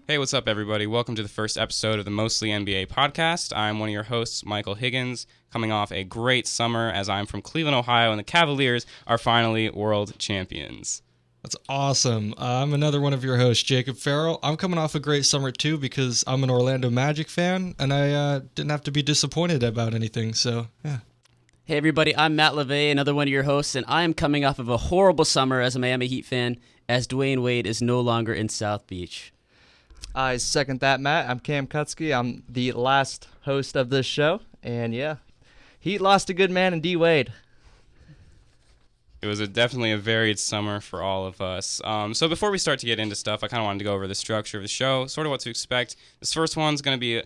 Hey, what's up, everybody? Welcome to the first episode of the Mostly NBA podcast. I'm one of your hosts, Michael Higgins, coming off a great summer as I'm from Cleveland, Ohio, and the Cavaliers are finally world champions. That's awesome. I'm another one of your hosts, Jacob Farrell. I'm coming off a great summer, too, because I'm an Orlando Magic fan, and I didn't have to be disappointed about anything, so, yeah. Hey, everybody. I'm Matt LeVay, another one of your hosts, and I am coming off of a horrible summer as a Miami Heat fan, as Dwayne Wade is no longer in South Beach. I second that, Matt. I'm Cam Kutsky. I'm the last host of this show. And yeah, Heat lost a good man in D. Wade. It was definitely a varied summer for all of us. So before we start to get into stuff, I kind of wanted to go over the structure of the show, sort of what to expect. This first one's going to be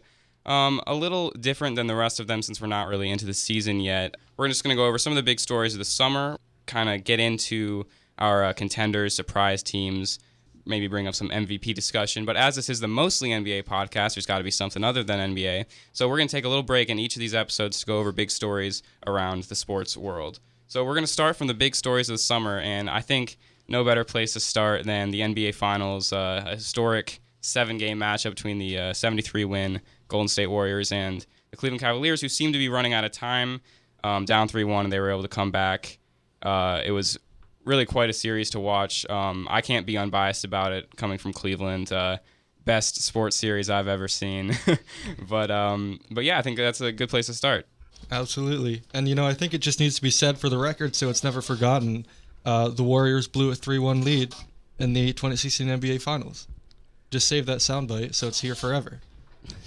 a little different than the rest of them since we're not really into the season yet. We're just going to go over some of the big stories of the summer, kind of get into our contenders, surprise teams, maybe bring up some MVP discussion. But as this is the Mostly NBA podcast, there's got to be something other than NBA. So we're going to take a little break in each of these episodes to go over big stories around the sports world. So we're going to start from the big stories of the summer, and I think no better place to start than the NBA Finals, a historic 7-game matchup between the 73-win Golden State Warriors and the Cleveland Cavaliers, who seemed to be running out of time, down 3-1, and they were able to come back. It was really quite a series to watch. I can't be unbiased about it coming from Cleveland. Best sports series I've ever seen. But yeah, I think that's a good place to start. Absolutely. And, I think it just needs to be said for the record so it's never forgotten. The Warriors blew a 3-1 lead in the 2016 NBA Finals. Just save that soundbite so it's here forever.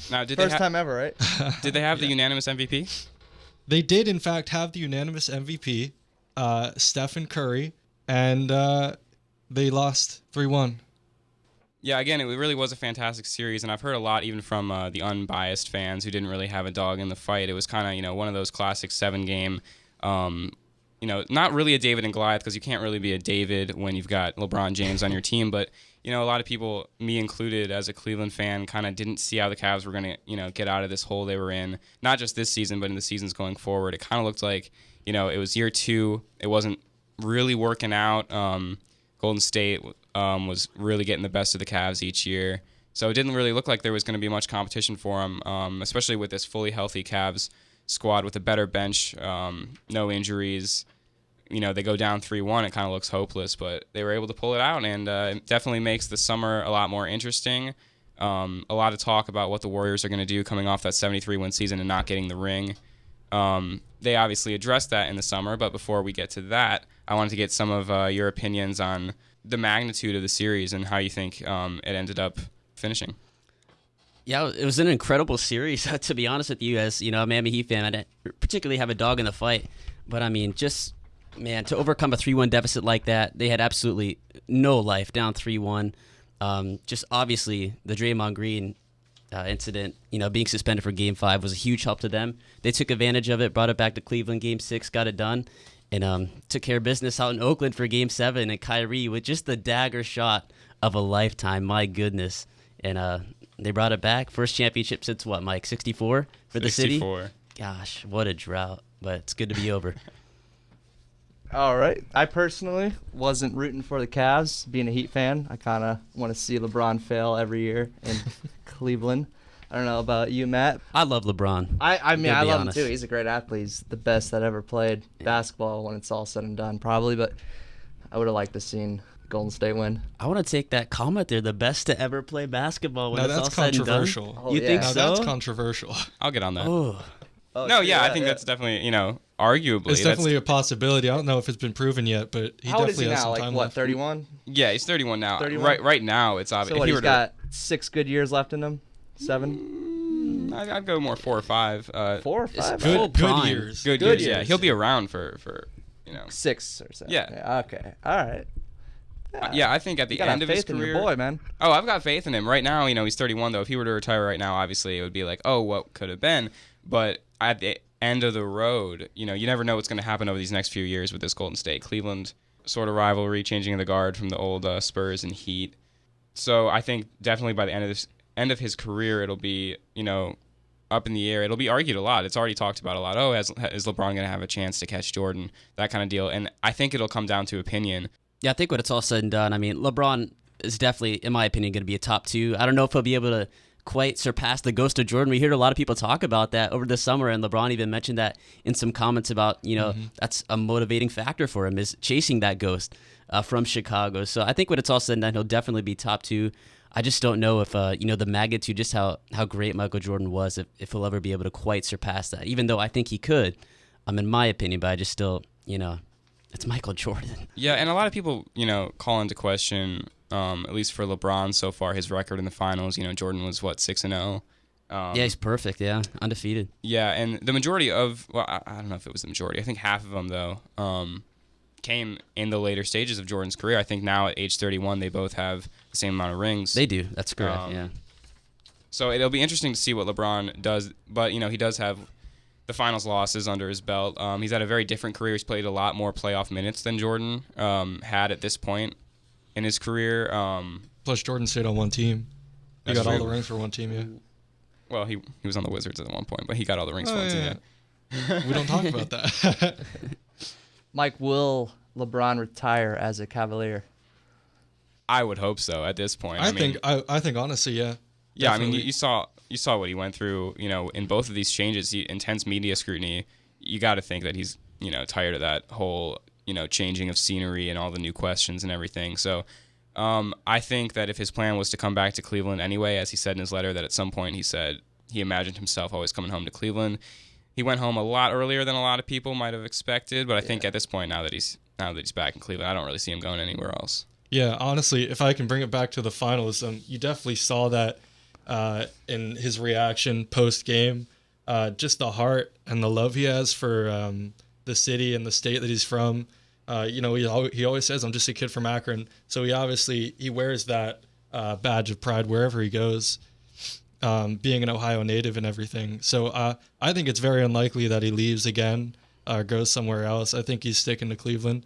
Now, First time ever, right? Did they have the unanimous MVP? They did, in fact, have the unanimous MVP, Stephen Curry, and they lost 3-1. Yeah, again, it really was a fantastic series, and I've heard a lot even from the unbiased fans who didn't really have a dog in the fight. It was kind of, one of those classic 7-game, not really a David and Goliath, because you can't really be a David when you've got LeBron James on your team, but, a lot of people, me included as a Cleveland fan, kind of didn't see how the Cavs were going to, get out of this hole they were in, not just this season, but in the seasons going forward. It kind of looked like, it was year 2. It wasn't really working out. Golden State was really getting the best of the Cavs each year. So it didn't really look like there was going to be much competition for them, especially with this fully healthy Cavs squad with a better bench, no injuries. They go down 3-1. It kind of looks hopeless, but they were able to pull it out, and it definitely makes the summer a lot more interesting. A lot of talk about what the Warriors are going to do coming off that 73-win season and not getting the ring. They obviously addressed that in the summer, but before we get to that, I wanted to get some of your opinions on the magnitude of the series and how you think it ended up finishing. Yeah, it was an incredible series, to be honest with you. As a Miami Heat fan, I didn't particularly have a dog in the fight. But, to overcome a 3-1 deficit like that, they had absolutely no life, down 3-1. Just obviously the Draymond Green incident, being suspended for Game 5 was a huge help to them. They took advantage of it, brought it back to Cleveland, Game 6, got it done, and took care of business out in Oakland for Game 7, and Kyrie with just the dagger shot of a lifetime, my goodness. And they brought it back. First championship since what, Mike, 64 for the 64. city? Gosh, what a drought, but it's good to be over. All right. I personally wasn't rooting for the Cavs. Being a Heat fan, I kind of want to see LeBron fail every year in Cleveland. I don't know about you, Matt. I love LeBron. I love honest. him too. He's a great athlete. He's the best that ever played basketball when it's all said and done, probably. But I would have liked to seen Golden State win. I want to take that comment there, the best to ever play basketball when Now it's all that's said and done. controversial. Oh, You yeah. think Now so? that's controversial. I'll get on that. Oh. Oh, No, true, yeah, I think that's definitely, arguably. It's definitely a possibility. I don't know if it's been proven yet, but he How old is definitely he has now? some Like, time what, left. 31? Yeah, he's 31 now. 31? Right now, it's obvious. So what, he's got 6 good years left in him? 7? I'd go more 4 or 5. 4 or 5? Full Good prime. years. Good Good years, yeah. years. He'll be around for 6 or 7. Yeah. Okay. All right. Yeah, I think at the You gotta end have of his faith in career. your boy, man. Oh, I've got faith in him. Right now, he's 31, though. If he were to retire right now, obviously, it would be like, oh, what could have been? But at the end of the road, you never know what's going to happen over these next few years with this Golden State Cleveland sort of rivalry, changing of the guard from the old Spurs and Heat. So I think definitely by the end of his career, it'll be, up in the air. It'll be argued a lot. It's already talked about a lot. Oh, is LeBron going to have a chance to catch Jordan? That kind of deal. And I think it'll come down to opinion. Yeah, I think when it's all said and done, LeBron is definitely, in my opinion, going to be a top 2. I don't know if he'll be able to quite surpass the ghost of Jordan. We heard a lot of people talk about that over the summer, and LeBron even mentioned that in some comments about, that's a motivating factor for him, is chasing that ghost from Chicago. So I think when it's all said and done, he'll definitely be top 2. I just don't know if, the magnitude, just how great Michael Jordan was, if he'll ever be able to quite surpass that, even though I think he could, in my opinion, but I just still, it's Michael Jordan. Yeah, and a lot of people, call into question, at least for LeBron so far, his record in the finals. Jordan was, 6-0? Yeah, he's perfect, yeah, undefeated. Yeah, and the majority of, I don't know if it was the majority. I think half of them, though, came in the later stages of Jordan's career. I think now at age 31, they both have the same amount of rings. They do, that's correct, yeah. So it'll be interesting to see what LeBron does, but, he does have the finals losses under his belt. He's had a very different career. He's played a lot more playoff minutes than Jordan had at this point in his career. Plus, Jordan stayed on one team. He got all the rings for one team, yeah. Well, he was on the Wizards at one point, but he got all the rings for one team, yeah. We don't talk about that. Mike, will LeBron retire as a Cavalier? I would hope so at this point. I think honestly, yeah. Yeah, Definitely. I mean, you saw what he went through, in both of these changes, intense media scrutiny. You got to think that he's, tired of that whole, changing of scenery and all the new questions and everything. So I think that if his plan was to come back to Cleveland anyway, as he said in his letter, that at some point he said he imagined himself always coming home to Cleveland. He went home a lot earlier than a lot of people might have expected, but I think at this point, now that he's back in Cleveland, I don't really see him going anywhere else. Yeah, honestly, if I can bring it back to the finals, you definitely saw that in his reaction post-game, just the heart and the love he has for the city and the state that he's from. He always says, I'm just a kid from Akron. So he wears that badge of pride wherever he goes, being an Ohio native and everything. So I think it's very unlikely that he leaves again or goes somewhere else. I think he's sticking to Cleveland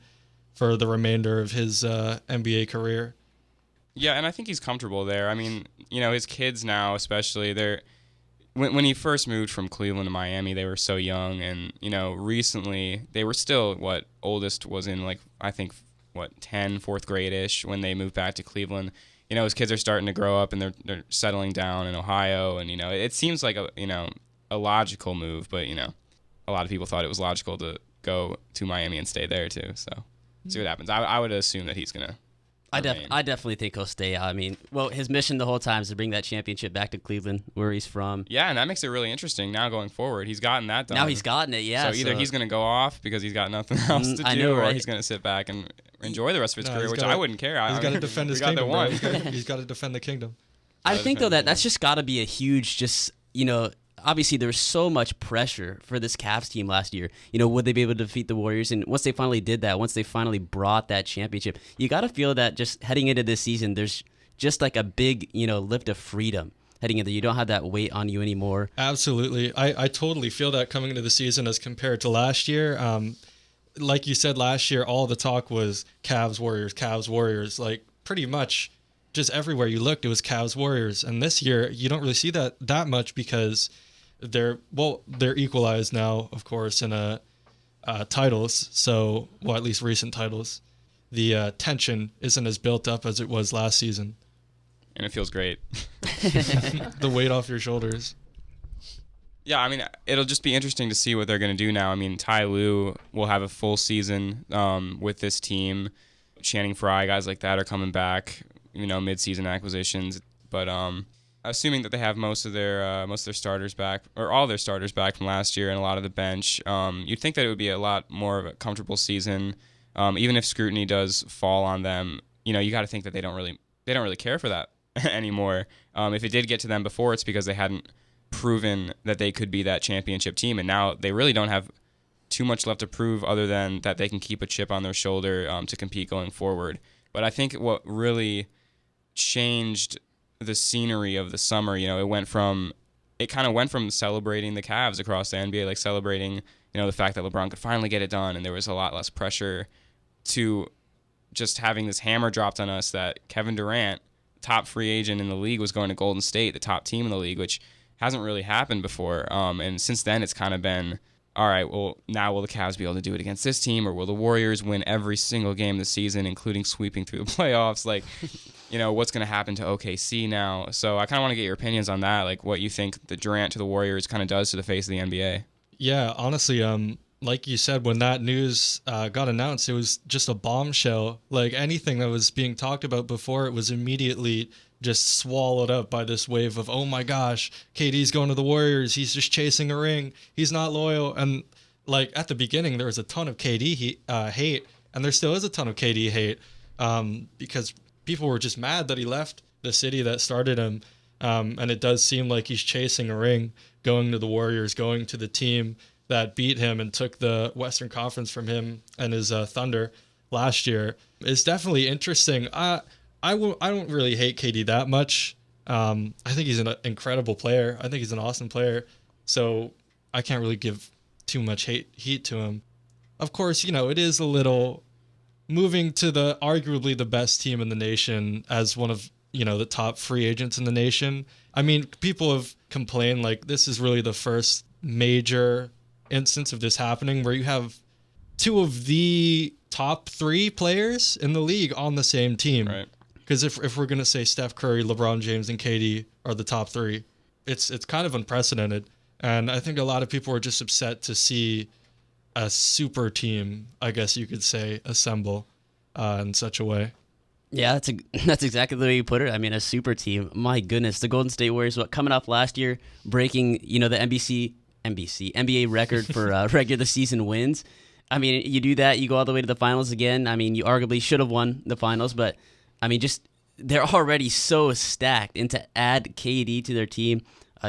for the remainder of his NBA career. Yeah, and I think he's comfortable there. I mean, his kids now, especially, when he first moved from Cleveland to Miami, they were so young, and recently they were still oldest was in I think 10, fourth grade-ish when they moved back to Cleveland. His kids are starting to grow up and they're settling down in Ohio, and it seems like a logical move, but a lot of people thought it was logical to go to Miami and stay there too. So see what happens. I would assume that he's gonna. I definitely think he'll stay. I mean, his mission the whole time is to bring that championship back to Cleveland, where he's from. Yeah, and that makes it really interesting now going forward. He's gotten that done. Now he's gotten it, yeah. So either he's going to go off because he's got nothing else to do, right? Or he's going to sit back and enjoy the rest of his career, which I wouldn't care. He's got to defend his kingdom. He's got to defend the kingdom. I think, though, that's just got to be a huge, obviously there was so much pressure for this Cavs team last year. Would they be able to defeat the Warriors? And once they finally did that, once they finally brought that championship, you got to feel that just heading into this season, there's just like a big, lift of freedom heading into. You don't have that weight on you anymore. Absolutely. I totally feel that coming into the season as compared to last year. Like you said, last year, all the talk was Cavs, Warriors. Like pretty much just everywhere you looked, it was Cavs, Warriors. And this year, you don't really see that much because they're equalized now, of course, in titles. So, at least recent titles. The tension isn't as built up as it was last season. And it feels great. The weight off your shoulders. Yeah, I mean, it'll just be interesting to see what they're going to do now. I mean, Ty Lue will have a full season with this team. Channing Frye, guys like that are coming back, mid-season acquisitions. But assuming that they have most of their starters back, or all their starters back from last year and a lot of the bench, you'd think that it would be a lot more of a comfortable season. Even if scrutiny does fall on them, you got to think that they don't really care for that anymore. If it did get to them before, it's because they hadn't proven that they could be that championship team, and now they really don't have too much left to prove other than that they can keep a chip on their shoulder to compete going forward. But I think what really changed the scenery of the summer, it kind of went from celebrating the Cavs across the NBA, like celebrating, the fact that LeBron could finally get it done and there was a lot less pressure, to just having this hammer dropped on us that Kevin Durant, top free agent in the league, was going to Golden State, the top team in the league, which hasn't really happened before. And since then, it's kind of been all right, well, now will the Cavs be able to do it against this team, or will the Warriors win every single game this season, including sweeping through the playoffs? Like, what's going to happen to OKC now? So I kind of want to get your opinions on that, like what you think the Durant to the Warriors kind of does to the face of the NBA. Yeah, honestly, like you said, when that news got announced, it was just a bombshell. Like anything that was being talked about before, it was immediately just swallowed up by this wave of, oh my gosh, KD's going to the Warriors. He's just chasing a ring. He's not loyal. And like at the beginning, there was a ton of KD hate, and there still is a ton of KD hate because people were just mad that he left the city that started him. And it does seem like he's chasing a ring, going to the Warriors, going to the team that beat him and took the Western Conference from him and his Thunder last year. It's definitely interesting. I don't really hate KD that much. I think he's an incredible player. I think he's an awesome player. So I can't really give too much heat to him. Of course, it is a little moving to the arguably the best team in the nation as one of, the top free agents in the nation. I mean, people have complained like this is really the first major instance of this happening where you have two of the top 3 players in the league on the same team. Right. Because if we're going to say Steph Curry, LeBron James, and KD are the top 3, it's kind of unprecedented. And I think a lot of people are just upset to see a super team, I guess you could say, assemble in such a way. Yeah, that's exactly the way you put it. I mean, a super team. My goodness, the Golden State Warriors, coming off last year, breaking, the NBA record for regular season wins. I mean, you do that, you go all the way to the finals again. I mean, you arguably should have won the finals, but I mean, just they're already so stacked, and to add KD to their team,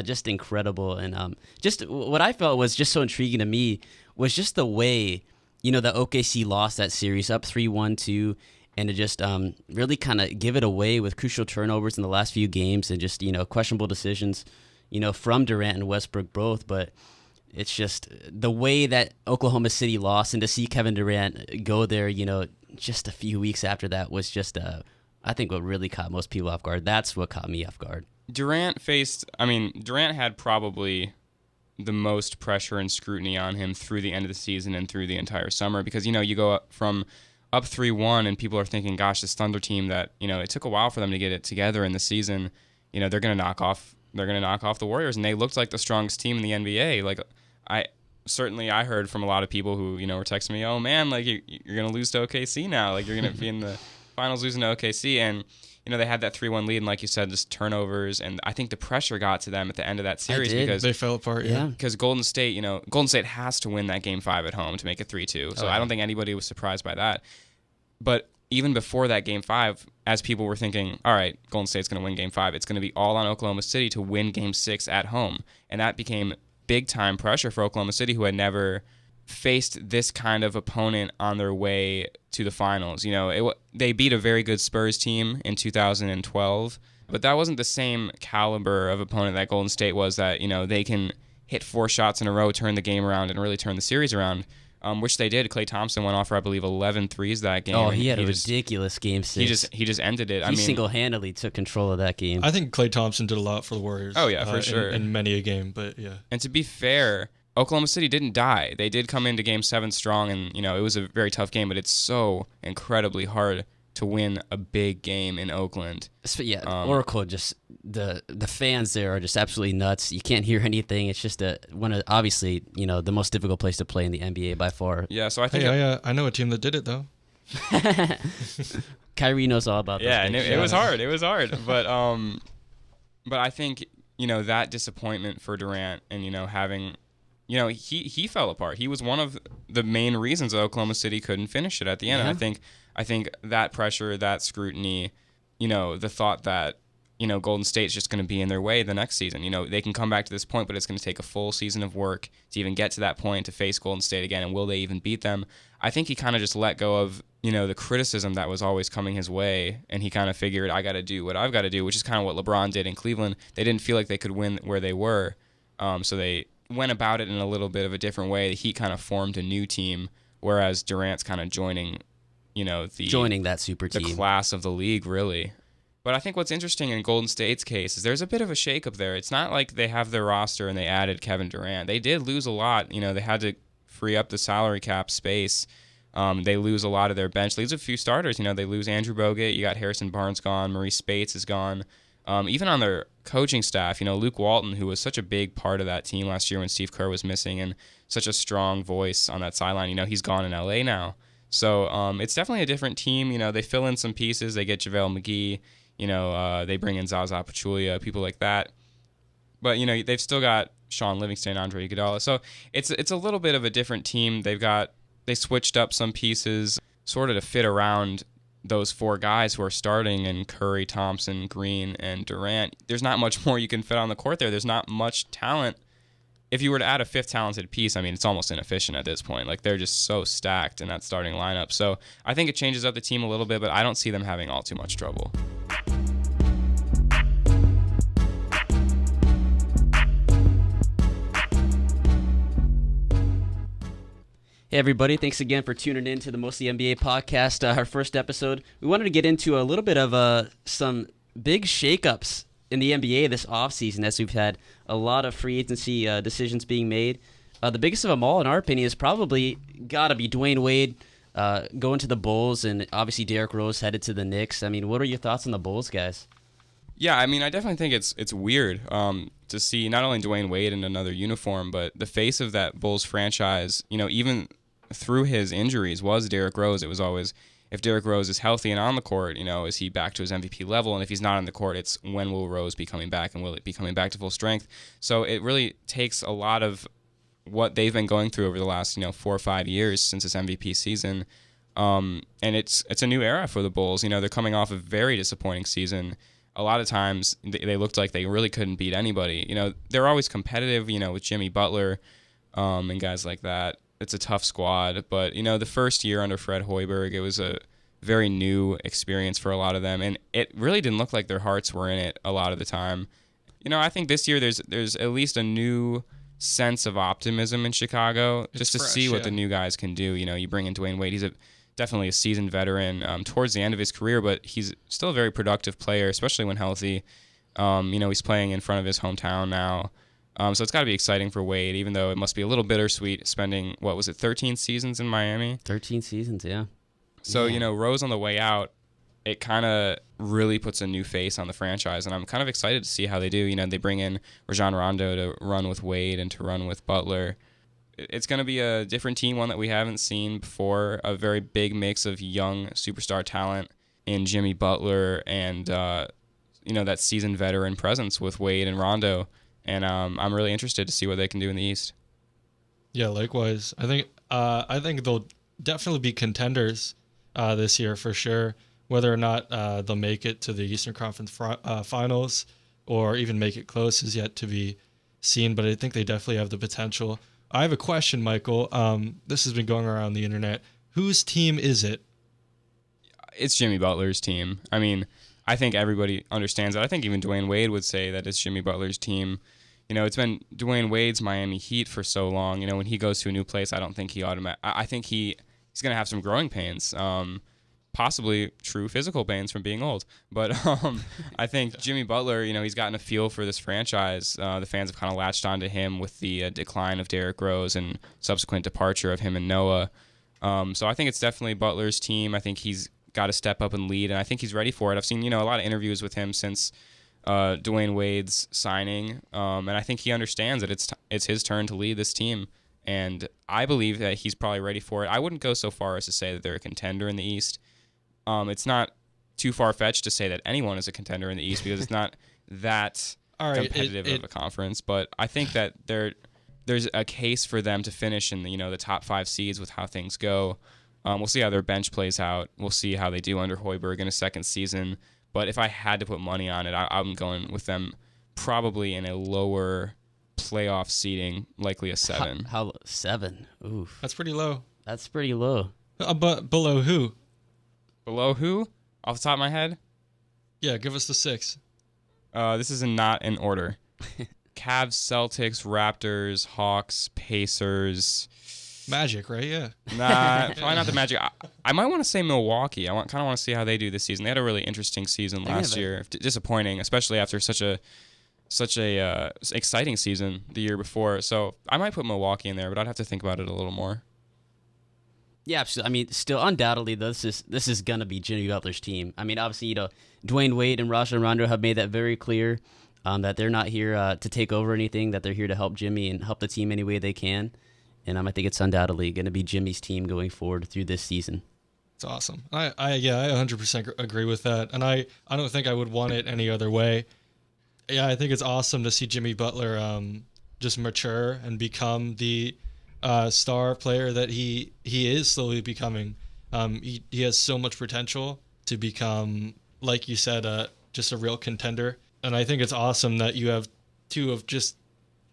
just incredible. And just what I felt was just so intriguing to me was just the way, the OKC lost that series up 3-1-2, and to just really kind of give it away with crucial turnovers in the last few games and just, questionable decisions, from Durant and Westbrook both. But it's just the way that Oklahoma City lost, and to see Kevin Durant go there, just a few weeks after that was just, I think, what really caught most people off guard. That's what caught me off guard. Durant had probably the most pressure and scrutiny on him through the end of the season and through the entire summer because, you go up 3-1 and people are thinking, gosh, this Thunder team that, it took a while for them to get it together in the season, they're going to knock off the Warriors, and they looked like the strongest team in the NBA. Like I heard from a lot of people who, were texting me, oh man, like you're going to lose to OKC now. Like you're going to be in the finals losing to OKC. And, they had that 3-1 lead, and like you said, just turnovers. And I think the pressure got to them at the end of that series because they fell apart. Yeah. Because Golden State has to win that game 5 at home to make it 3-2. So I don't think anybody was surprised by that. But even before that game 5, as people were thinking, all right, Golden State's going to win game 5, it's going to be all on Oklahoma City to win game 6 at home. And that became big time pressure for Oklahoma City, who had never faced this kind of opponent on their way to the finals. They beat a very good Spurs team in 2012, but that wasn't the same caliber of opponent that Golden State was, that, they can hit 4 shots in a row, turn the game around, and really turn the series around, which they did. Klay Thompson went off for, I believe, 11 threes that game. Oh, he had a ridiculous game 6. He just ended it. He single-handedly took control of that game. I think Klay Thompson did a lot for the Warriors. Oh, yeah, for sure. In many a game, but yeah. And to be fair, Oklahoma City didn't die. They did come into game 7 strong, and, it was a very tough game, but it's so incredibly hard to win a big game in Oakland. Yeah, Oracle, just the fans there are just absolutely nuts. You can't hear anything. It's just obviously, the most difficult place to play in the NBA by far. Yeah, so I think I know a team that did it though. Kyrie knows all about that. Yeah, and it was hard. It was hard, but I think, that disappointment for Durant and, having, he fell apart. He was one of the main reasons that Oklahoma City couldn't finish it at the end. Yeah. And I think that pressure, that scrutiny, the thought that, Golden State's just going to be in their way the next season. They can come back to this point, but it's going to take a full season of work to even get to that point to face Golden State again. And will they even beat them? I think he kind of just let go of, the criticism that was always coming his way. And he kind of figured, I got to do what I've got to do, which is kind of what LeBron did in Cleveland. They didn't feel like they could win where they were. So they went about it in a little bit of a different way. The Heat kind of formed a new team, whereas Durant's kind of joining that super team, the class of the league, really. But I think what's interesting in Golden State's case is there's a bit of a shakeup there. It's not like they have their roster and they added Kevin Durant. They did lose a lot. They had to free up the salary cap space. They lose a lot of their bench. They lose a few starters. They lose Andrew Bogut. You got Harrison Barnes gone. Maurice Spates is gone. Even on their coaching staff, Luke Walton, who was such a big part of that team last year when Steve Kerr was missing and such a strong voice on that sideline, he's gone in LA now. So it's definitely a different team. They fill in some pieces. They get JaVale McGee. They bring in Zaza Pachulia, people like that. But, they've still got Sean Livingston, Andre Iguodala. So it's a little bit of a different team. They switched up some pieces sort of to fit around those four guys who are starting, and Curry, Thompson, Green, and Durant. There's not much more you can fit on the court there. There's not much talent. If you were to add a fifth talented piece, it's almost inefficient at this point. Like, they're just so stacked in that starting lineup. So I think it changes up the team a little bit, but I don't see them having all too much trouble. Hey everybody, thanks again for tuning in to the Mostly NBA podcast, our first episode. We wanted to get into a little bit of some big shakeups in the NBA this offseason, as we've had a lot of free agency decisions being made. The biggest of them all, in our opinion, is probably got to be Dwayne Wade going to the Bulls, and obviously Derrick Rose headed to the Knicks. What are your thoughts on the Bulls, guys? Yeah, I definitely think it's weird to see not only Dwayne Wade in another uniform, but the face of that Bulls franchise, even through his injuries, was Derrick Rose. It was always, if Derrick Rose is healthy and on the court, is he back to his MVP level? And if he's not on the court, it's when will Rose be coming back, and will it be coming back to full strength? So it really takes a lot of what they've been going through over the last 4 or 5 years since this MVP season. And it's a new era for the Bulls. They're coming off a very disappointing season. A lot of times they looked like they really couldn't beat anybody. They're always competitive, with Jimmy Butler and guys like that. It's a tough squad. But, the first year under Fred Hoiberg, it was a very new experience for a lot of them. And it really didn't look like their hearts were in it a lot of the time. I think this year there's at least a new sense of optimism in Chicago, just to see what the new guys can do. You bring in Dwayne Wade. He's definitely a seasoned veteran towards the end of his career, but he's still a very productive player, especially when healthy. He's playing in front of his hometown now. So it's got to be exciting for Wade, even though it must be a little bittersweet spending, 13 seasons in Miami? 13 seasons, yeah. So, Rose on the way out, it kind of really puts a new face on the franchise, and I'm kind of excited to see how they do. They bring in Rajon Rondo to run with Wade and to run with Butler. It's going to be a different team, one that we haven't seen before, a very big mix of young superstar talent in Jimmy Butler and, that seasoned veteran presence with Wade and Rondo. And I'm really interested to see what they can do in the East. Yeah, likewise. I think they'll definitely be contenders this year for sure. Whether or not they'll make it to the Eastern Conference Finals or even make it close is yet to be seen, but I think they definitely have the potential. I have a question, Michael. This has been going around the internet. Whose team is it? It's Jimmy Butler's team. I think everybody understands that. I think even Dwayne Wade would say that it's Jimmy Butler's team. It's been Dwayne Wade's Miami Heat for so long. When he goes to a new place, I don't think I think he's going to have some growing pains. Possibly true physical pains from being old. But I think Jimmy Butler, he's gotten a feel for this franchise. The fans have kind of latched onto him with the decline of Derrick Rose and subsequent departure of him and Noah. So I think it's definitely Butler's team. I think he's got to step up and lead, and I think he's ready for it. I've seen, a lot of interviews with him since Dwayne Wade's signing, and I think he understands that it's his turn to lead this team, and I believe that he's probably ready for it. I wouldn't go so far as to say that they're a contender in the East. It's not too far-fetched to say that anyone is a contender in the East because it's not that competitive of a conference, but I think that there's a case for them to finish in the top 5 seeds with how things go. We'll see how their bench plays out. We'll see how they do under Hoiberg in a second season. But if I had to put money on it, I'm going with them probably in a lower playoff seeding, likely a 7. How 7? Oof. That's pretty low. That's pretty low. But below who? Below who? Off the top of my head? Yeah, give us the 6. This is not in order. Cavs, Celtics, Raptors, Hawks, Pacers. Magic, right? Yeah. Nah, probably not the Magic. I might want to say Milwaukee. Kind of want to see how they do this season. They had a really interesting season last year. Disappointing, especially after such a exciting season the year before. So I might put Milwaukee in there, but I'd have to think about it a little more. Yeah, absolutely. I mean, still, undoubtedly, this is gonna be Jimmy Butler's team. I mean, obviously, Dwayne Wade and Rajon Rondo have made that very clear, that they're not here to take over anything. That they're here to help Jimmy and help the team any way they can. And I think it's undoubtedly going to be Jimmy's team going forward through this season. It's awesome. I 100% agree with that, and I don't think I would want it any other way. Yeah, I think it's awesome to see Jimmy Butler just mature and become the star player that he is slowly becoming. He has so much potential to become, like you said, just a real contender. And I think it's awesome that you have two of just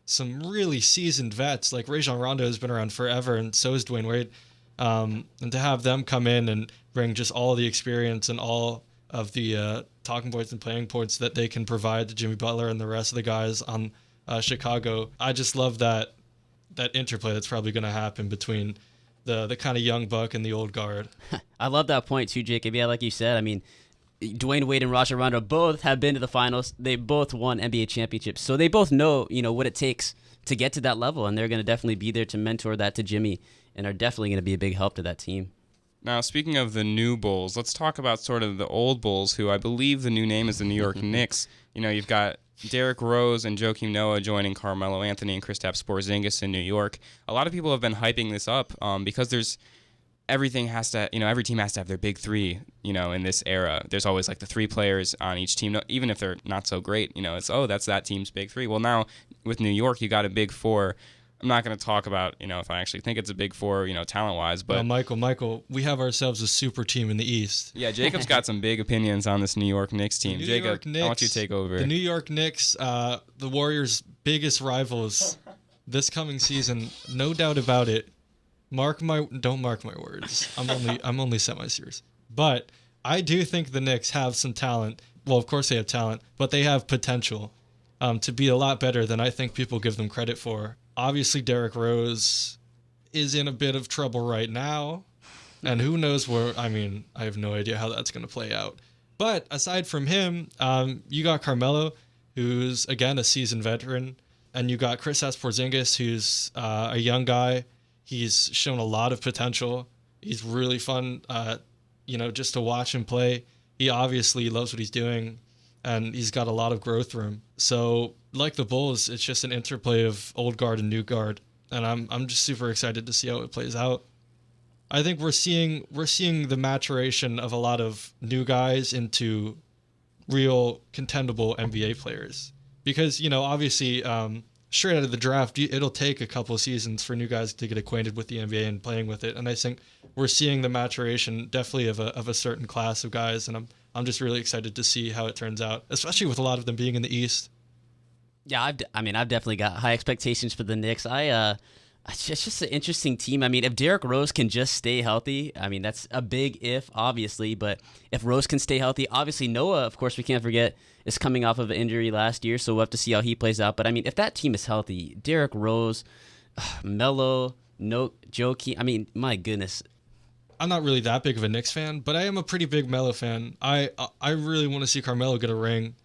some really seasoned vets. Like Rajon Rondo has been around forever, and so is Dwayne Wade. And to have them come in and bring just all the experience and all of the talking points and playing points that they can provide to Jimmy Butler and the rest of the guys on Chicago. I just love that interplay that's probably going to happen between the kind of young buck and the old guard. I love that point too, Jacob. Yeah, like you said, I mean, Dwayne Wade and Rajon Rondo both have been to the finals. They both won NBA championships, so they both know what it takes to get to that level, and they're going to definitely be there to mentor that to Jimmy, and are definitely going to be a big help to that team. Now, speaking of the new Bulls, let's talk about sort of the old Bulls, who I believe the new name is the New York Knicks. You've got Derrick Rose and Joakim Noah joining Carmelo Anthony and Kristaps Porzingis in New York. A lot of people have been hyping this up because every team has to have their big three, in this era. There's always like the three players on each team, even if they're not so great, it's, that's that team's big three. Well, now with New York, you got a big four. I'm not going to talk about, if I actually think it's a big four, talent-wise. But Michael, we have ourselves a super team in the East. Yeah, Jacob's got some big opinions on this New York Knicks team. Jacob, I want you to take over. The New York Knicks, the Warriors' biggest rivals this coming season, no doubt about it. Don't mark my words. I'm only semi-serious. But I do think the Knicks have some talent. Well, of course they have talent, but they have potential to be a lot better than I think people give them credit for. Obviously, Derrick Rose is in a bit of trouble right now, and who knows where. I mean, I have no idea how that's going to play out. But aside from him, you got Carmelo, who's, again, a seasoned veteran, and you got Kristaps Porzingis, who's a young guy. He's shown a lot of potential. He's really fun, just to watch him play. He obviously loves what he's doing, and he's got a lot of growth room. So, like the Bulls, it's just an interplay of old guard and new guard, and I'm just super excited to see how it plays out. I think we're seeing the maturation of a lot of new guys into real contendable NBA players, because obviously straight out of the draft, it'll take a couple of seasons for new guys to get acquainted with the NBA and playing with it, and I think we're seeing the maturation definitely of a certain class of guys, and I'm just really excited to see how it turns out, especially with a lot of them being in the East. Yeah, I've definitely got high expectations for the Knicks. It's just an interesting team. I mean, if Derrick Rose can just stay healthy, I mean, that's a big if, obviously. But if Rose can stay healthy, obviously Noah, of course, we can't forget, is coming off of an injury last year, so we'll have to see how he plays out. But, I mean, if that team is healthy, Derrick Rose, Melo, Joakim, I mean, my goodness. I'm not really that big of a Knicks fan, but I am a pretty big Melo fan. I really want to see Carmelo get a ring.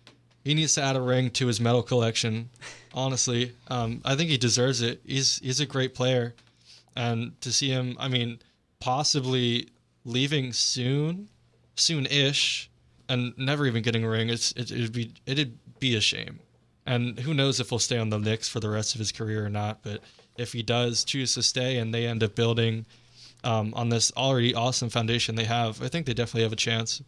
He needs to add a ring to his medal collection, honestly. I think he deserves it. He's a great player. And to see him, I mean, possibly leaving soon-ish, and never even getting a ring, it'd be a shame. And who knows if he'll stay on the Knicks for the rest of his career or not. But if he does choose to stay and they end up building on this already awesome foundation they have, I think they definitely have a chance.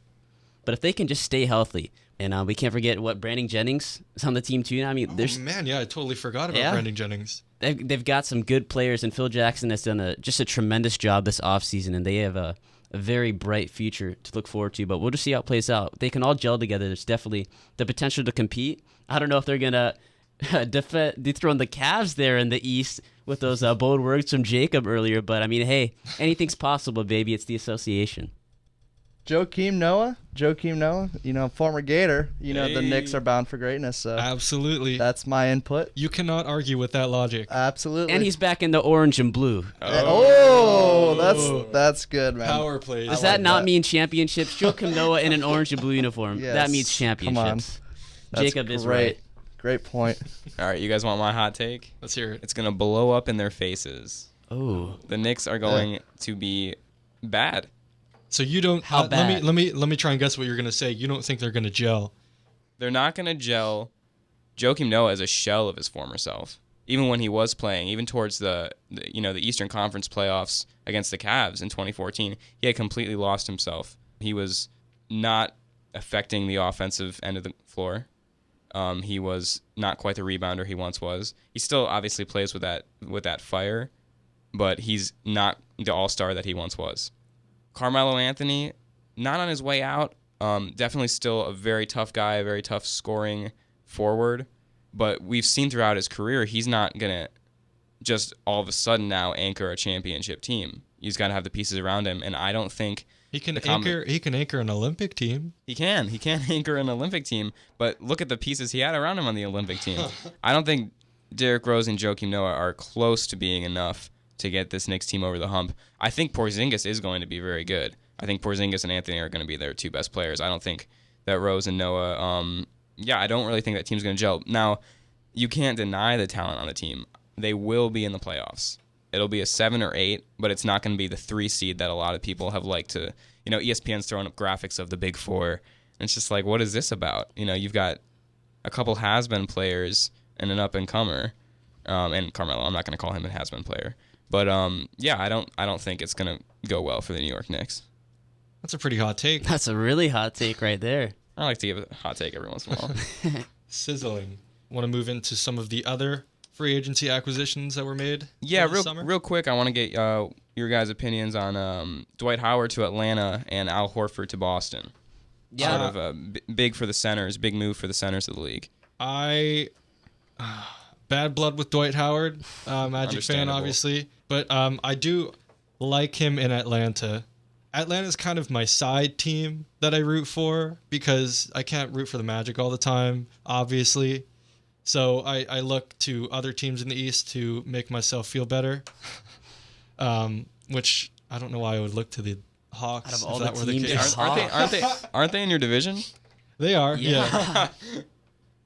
But if they can just stay healthy, and we can't forget Brandon Jennings is on the team too. I mean, I totally forgot about Brandon Jennings. They've got some good players, and Phil Jackson has done just a tremendous job this offseason, and they have a very bright future to look forward to. But we'll just see how it plays out. They can all gel together. There's definitely the potential to compete. I don't know if they're gonna dethrone the Cavs there in the East with those bold words from Jacob earlier, but I mean, hey, anything's possible, baby. It's the association. Joakim Noah, former Gator. The Knicks are bound for greatness. So Absolutely. that's my input. You cannot argue with that logic. Absolutely. And he's back in the orange and blue. That's good, man. Power plays. Does like that not that. mean championships? Joakim Noah in an orange and blue uniform. Yes. That means Come on. championships. That's Jacob is great. right. Great point. All right, you guys want my hot take? Let's hear it. It's gonna blow up in their faces. Oh. The Knicks are going to be bad. So you don't. How bad? Let me try and guess what you're gonna say. You don't think they're gonna gel? They're not gonna gel. Joakim Noah is a shell of his former self. Even when he was playing, even towards the Eastern Conference playoffs against the Cavs in 2014, he had completely lost himself. He was not affecting the offensive end of the floor. He was not quite the rebounder he once was. He still obviously plays with that fire, but he's not the all-star that he once was. Carmelo Anthony, not on his way out. Definitely still a very tough guy, a very tough scoring forward. But we've seen throughout his career, he's not going to just all of a sudden now anchor a championship team. He's got to have the pieces around him, and I don't think He can anchor an Olympic team. he can anchor an Olympic team, but look at the pieces he had around him on the Olympic team. I don't think Derrick Rose and Joakim Noah are close to being enough to get this Knicks team over the hump. I think Porzingis is going to be very good. I think Porzingis and Anthony are going to be their two best players. I don't think that Rose and Noah, I don't really think that team's going to gel. Now, you can't deny the talent on the team. They will be in the playoffs. It'll be a 7 or 8, but it's not going to be the 3 seed that a lot of people have liked to. ESPN's throwing up graphics of the Big Four. And it's just like, what is this about? You've got a couple has-been players and an up-and-comer. And Carmelo, I'm not going to call him a has-been player. But, I don't think it's going to go well for the New York Knicks. That's a pretty hot take. That's a really hot take right there. I like to give a hot take every once in a while. Sizzling. Want to move into some of the other free agency acquisitions that were made? Yeah, this summer? real quick, I want to get your guys' opinions on Dwight Howard to Atlanta and Al Horford to Boston. Yeah. Sort of big for the centers, big move for the centers of the league. Bad blood with Dwight Howard, Magic fan, Understandable. obviously. But I do like him in Atlanta. Atlanta's kind of my side team that I root for because I can't root for the Magic all the time, obviously. So I look to other teams in the East to make myself feel better, which I don't know why I would look to the Hawks Out of all if that the were the teams, case. Aren't they in your division? They are, yeah. Yeah.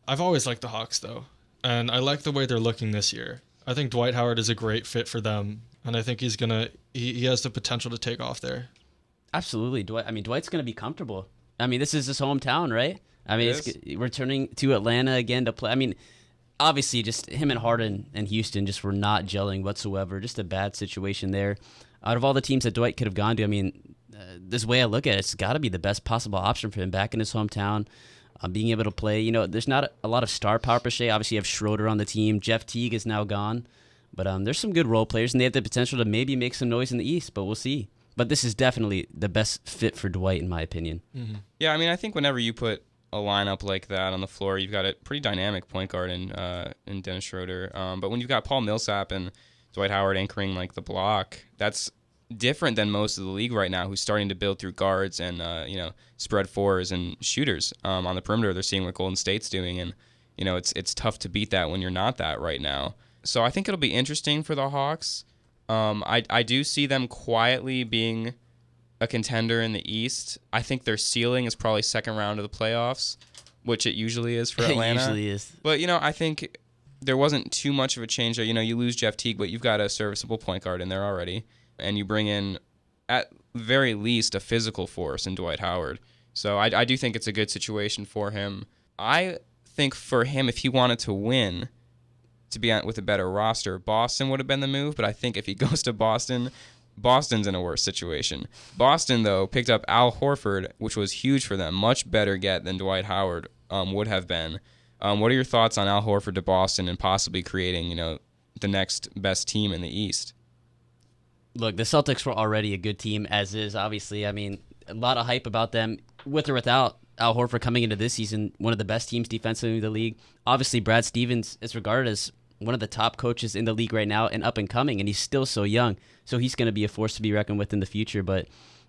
I've always liked the Hawks, though, and I like the way they're looking this year. I think Dwight Howard is a great fit for them, and I think he has the potential to take off there. Absolutely. Dwight's going to be comfortable. This is his hometown, right? It Returning to Atlanta again to play. Obviously, just him and Harden and Houston just were not gelling whatsoever. Just a bad situation there. Out of all the teams that Dwight could have gone to, this way I look at it, it's got to be the best possible option for him back in his hometown, being able to play. There's not a lot of star power per se. Obviously, you have Schroeder on the team. Jeff Teague is now gone. But there's some good role players, and they have the potential to maybe make some noise in the East, but we'll see. But this is definitely the best fit for Dwight, in my opinion. Mm-hmm. Yeah, I think whenever you put a lineup like that on the floor, you've got a pretty dynamic point guard in Dennis Schroeder. But when you've got Paul Millsap and Dwight Howard anchoring like the block, that's different than most of the league right now, who's starting to build through guards and spread fours and shooters on the perimeter. They're seeing what Golden State's doing, and it's tough to beat that when you're not that right now. So I think it'll be interesting for the Hawks. I do see them quietly being a contender in the East. I think their ceiling is probably second round of the playoffs, which it usually is for Atlanta. It usually is. But, I think there wasn't too much of a change there. You lose Jeff Teague, but you've got a serviceable point guard in there already. And you bring in, at very least, a physical force in Dwight Howard. So I do think it's a good situation for him. I think for him, if he wanted to win, to be with a better roster, Boston would have been the move. But I think if he goes to Boston, Boston's in a worse situation. Boston, though, picked up Al Horford, which was huge for them. Much better get than Dwight Howard would have been. What are your thoughts on Al Horford to Boston and possibly creating, the next best team in the East? Look, the Celtics were already a good team, as is, obviously. A lot of hype about them, with or without Al Horford coming into this season, one of the best teams defensively in the league. Obviously, Brad Stevens is regarded as one of the top coaches in the league right now and up and coming, and he's still so young. So he's going to be a force to be reckoned with in the future. But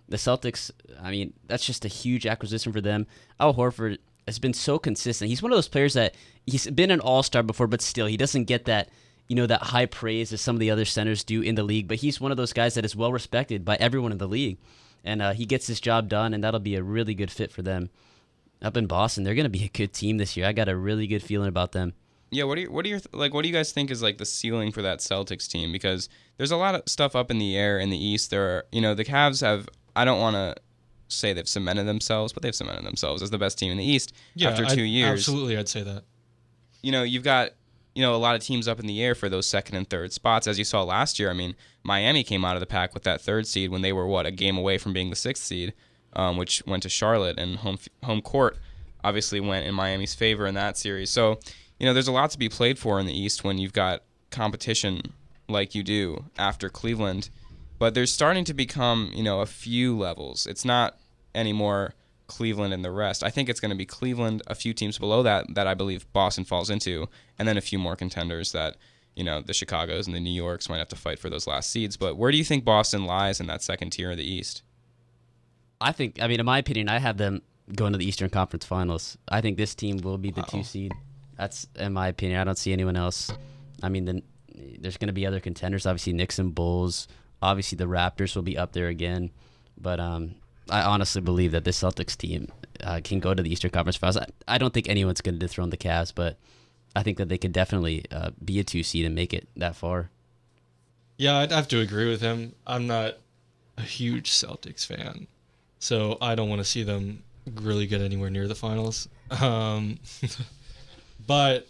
The Celtics, I mean, that's just a huge acquisition for them. Al Horford has been so consistent. He's one of those players that he's been an all-star before, but still, he doesn't get that, that high praise that some of the other centers do in the league. But he's one of those guys that is well respected by everyone in the league, and he gets his job done, and that'll be a really good fit for them. Up in Boston, they're going to be a good team this year. I got a really good feeling about them. Yeah, what do you guys think is like the ceiling for that Celtics team? Because there's a lot of stuff up in the air in the East. There are, the Cavs have, I don't want to say they've cemented themselves, but they've cemented themselves as the best team in the East after 2 years. Absolutely, I'd say that. You've got, a lot of teams up in the air for those second and third spots. As you saw last year, I mean, Miami came out of the pack with that third seed when they were, a game away from being the sixth seed, which went to Charlotte, and home court obviously went in Miami's favor in that series. So, there's a lot to be played for in the East when you've got competition like you do after Cleveland. But there's starting to become, a few levels. It's not anymore Cleveland and the rest. I think it's going to be Cleveland, a few teams below that I believe Boston falls into, and then a few more contenders that, the Chicagos and the New Yorks might have to fight for those last seeds. But where do you think Boston lies in that second tier of the East? In my opinion, I have them going to the Eastern Conference Finals. I think this team will be the 2 seed. That's in my opinion. I don't see anyone else. There's going to be other contenders. Obviously, Knicks and Bulls. Obviously, the Raptors will be up there again. But I honestly believe that this Celtics team can go to the Eastern Conference Finals. I don't think anyone's going to dethrone the Cavs, but I think that they could definitely be a 2 seed and make it that far. Yeah, I'd have to agree with him. I'm not a huge Celtics fan, so I don't want to see them really get anywhere near the finals. But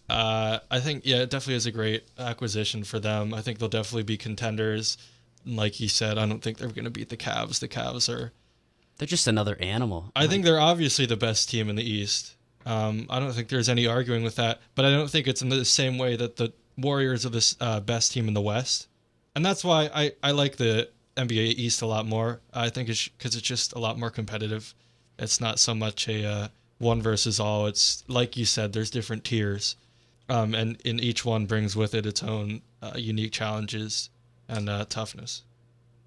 I think, it definitely is a great acquisition for them. I think they'll definitely be contenders. Like he said, I don't think they're going to beat the Cavs. The Cavs they're just another animal. I think they're obviously the best team in the East. I don't think there's any arguing with that. But I don't think it's in the same way that the Warriors are the best team in the West. And that's why I like the NBA East a lot more. I think it's because it's just a lot more competitive. It's not so much a one versus all. It's like you said, there's different tiers. And in each one brings with it its own unique challenges and toughness.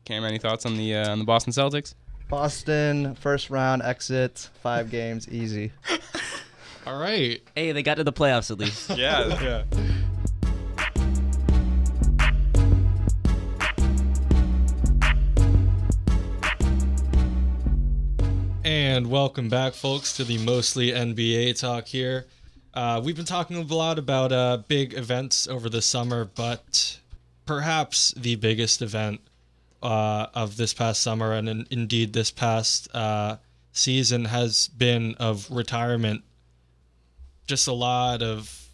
Cam, any thoughts on the Boston Celtics? Boston, first round exit, 5 games, easy. All right. Hey, they got to the playoffs at least. Yeah. And welcome back, folks, to the Mostly NBA Talk here. We've been talking a lot about big events over the summer, but perhaps the biggest event of this past summer and indeed this past season has been of retirement. Just a lot of,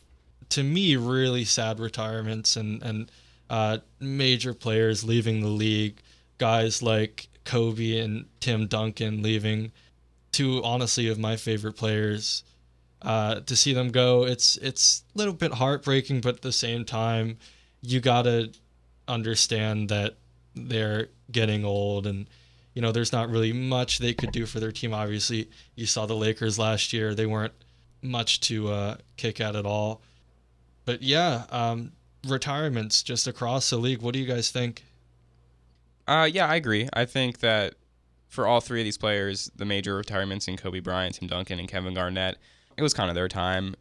to me, really sad retirements and major players leaving the league. Guys like Kobe and Tim Duncan leaving, 2 honestly of my favorite players. To see them go, it's a little bit heartbreaking, but at the same time, you gotta understand that they're getting old, and there's not really much they could do for their team. Obviously, you saw the Lakers last year; they weren't much to kick at all. But retirements just across the league. What do you guys think? Yeah, I agree. I think that for all 3 of these players, the major retirements in Kobe Bryant, Tim Duncan, and Kevin Garnett, it was kind of their time.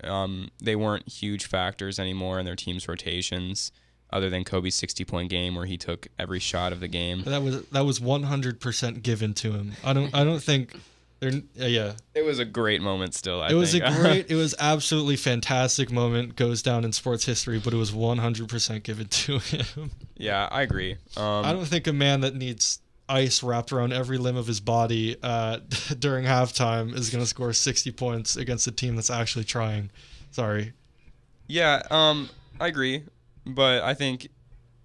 They weren't huge factors anymore in their team's rotations, other than Kobe's 60-point game where he took every shot of the game. That was 100% given to him. I don't think they're yeah. It was a great moment still. It was absolutely fantastic moment, goes down in sports history, but it was 100% given to him. Yeah, I agree. I don't think a man that needs ice wrapped around every limb of his body during halftime is going to score 60 points against a team that's actually trying. Sorry. Yeah, I agree, but I think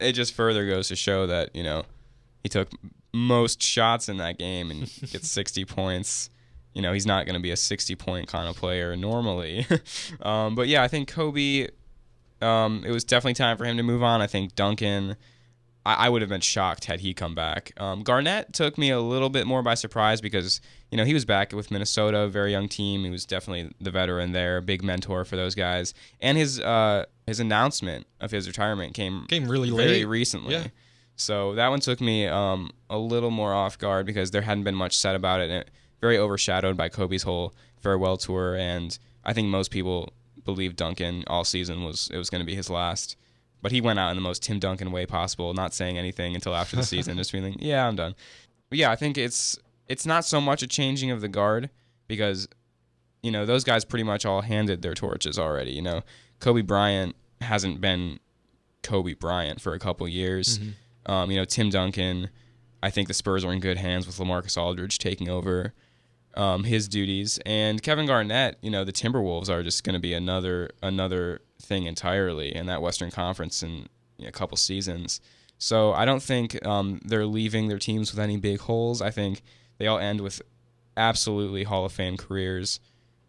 it just further goes to show that, he took most shots in that game and gets 60 points. He's not going to be a 60-point kind of player normally. But yeah, I think Kobe, it was definitely time for him to move on. I think Duncan, I would have been shocked had he come back. Garnett took me a little bit more by surprise because, he was back with Minnesota, a very young team. He was definitely the veteran there, a big mentor for those guys. And his announcement of his retirement came really very late. recently. Yeah. So that one took me a little more off guard because there hadn't been much said about it, and it very overshadowed by Kobe's whole farewell tour. And I think most people believed Duncan all season was going to be his last. But he went out in the most Tim Duncan way possible, not saying anything until after the season, just feeling, yeah, I'm done. But yeah, I think it's not so much a changing of the guard because, you know, those guys pretty much all handed their torches already. You know, Kobe Bryant hasn't been Kobe Bryant for a couple years. Mm-hmm. You know, Tim Duncan, I think the Spurs are in good hands with LaMarcus Aldridge taking over his duties. And Kevin Garnett, you know, the Timberwolves are just going to be another thing entirely in that Western Conference in a couple seasons. So I don't think they're leaving their teams with any big holes. I think they all end with absolutely Hall of Fame careers.